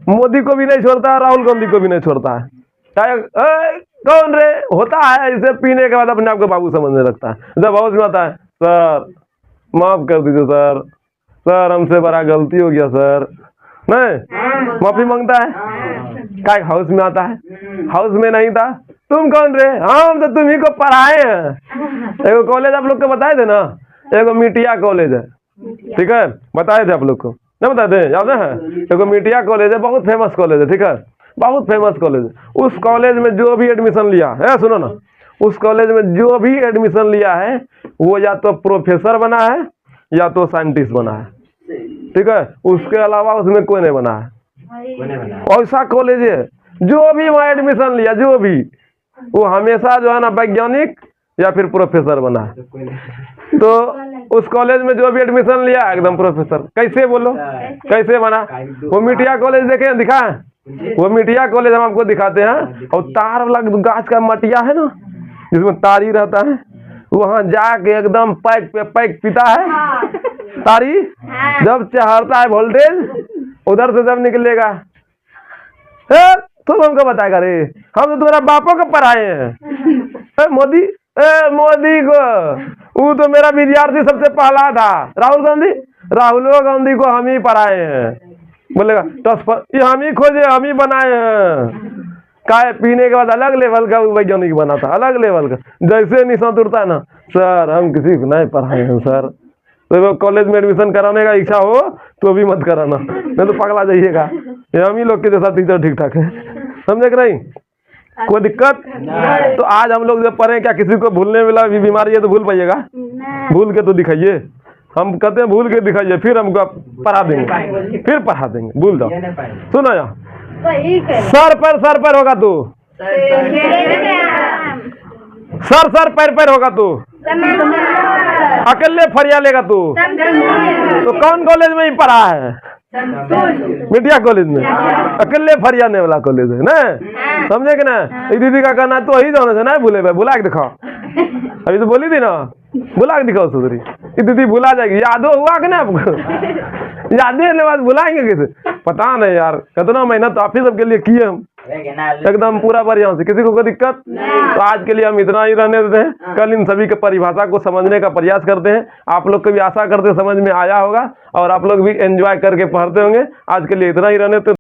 मोदी को भी नहीं छोड़ता है, राहुल गांधी को भी नहीं छोड़ता है। कौन रे होता है इसे पीने के बाद अपने आप को बाबू समझने लगता है। जब हाउस में आता है, सर माफ कर दीजिए सर, सर हमसे बड़ा गलती हो गया सर, नहीं माफी मांगता है। क्या हाउस में आता है? हाउस में नहीं था। तुम कौन रे? हम तो तुम्ही को पढ़ाए हैं। एगो कॉलेज आप लोग को बताए थे ना, एगो मिटिया कॉलेज है, ठीक है, बताए थे आप लोग को, नहीं बताए थे? याद है? एगो मिटिया कॉलेज है, बहुत फेमस कॉलेज है, ठीक है, बहुत फेमस कॉलेज है। उस कॉलेज में जो भी एडमिशन लिया है, सुनो ना, उस कॉलेज में जो भी एडमिशन लिया है वो या तो प्रोफेसर बना है या तो साइंटिस्ट बना है, ठीक है, उसके अलावा उसमें कोई नहीं बना है। ऐसा कॉलेज है, जो भी वहाँ एडमिशन लिया, जो भी, वो हमेशा जो है ना वैज्ञानिक या फिर प्रोफेसर बना है। तो उस कॉलेज में जो भी एडमिशन लिया एकदम प्रोफेसर। कैसे बोलो, कैसे बना? वो मिटिया कॉलेज देखे, दिखाए वो मिटिया कॉलेज हम आपको दिखाते हैं। और तार वाला गाछ का मटिया है ना, जिसमें तारी रहता है, वहां जाके एकदम पैक पे पैक पीता है तारी, जब चढ़ता है वोल्टेज उधर से जब निकलेगा, तुम हमको बताएगा रे, हम तो तुम्हारा बापों को पढ़ाए हैं। मोदी, मोदी को, वो तो मेरा विद्यार्थी सबसे पहला था। राहुल गांधी को हम ही पढ़ाए हैं। बोलेगा ये हम ही खोजे, हम ही बनाए हैं। काय पीने के बाद अलग लेवल का वैज्ञानिक बना था, अलग लेवल का। जैसे निशान उड़ता है ना, सर हम किसी को नहीं पढ़ाए हैं सर, तो कॉलेज में एडमिशन कराने का इच्छा हो तो भी मत कराना, नहीं तो पगला जाइएगा। ये हम ही लोग के जैसा टीचर ठीक ठाक है, समझे कि नहीं? कोई दिक्कत? तो आज हम लोग जब पढ़े, क्या किसी को भूलने वाला भी बीमारी है तो भूल पाइएगा? भूल के तो दिखाइए, हम कहते हैं भूल के दिखाइए, फिर हमको पढ़ा देंगे, फिर पढ़ा देंगे। भूल जाओ, सुनो यहाँ, सर पर होगा तू, सर पैर होगा तू, अकेले फरिया लेगा तू। तो कौन कॉलेज में ही पढ़ा है? मिटिया कॉलेज में, अकेले फरियाने वाला कॉलेज है ना, समझे कि ना? दीदी का कहना तो ही जाने से ना भूले भाई, बुला के दिखाओ। अभी तो बोली थी ना, बुला के दिखाओ सुधरी, दीदी भुला जाएगी। यादो हुआ कि ना आपको? यादें बाद बुलाएंगे कैसे? पता नहीं यार, कितना मेहनत आप ही सबके लिए किए हम, एकदम पूरा बढ़िया से, किसी को कोई दिक्कत? तो आज के लिए हम इतना ही रहने देते हैं। कल इन सभी के परिभाषा को समझने का प्रयास करते हैं। आप लोग को भी आशा करते समझ में आया होगा और आप लोग भी एंजॉय करके पढ़ते होंगे। आज के लिए इतना ही रहने देते।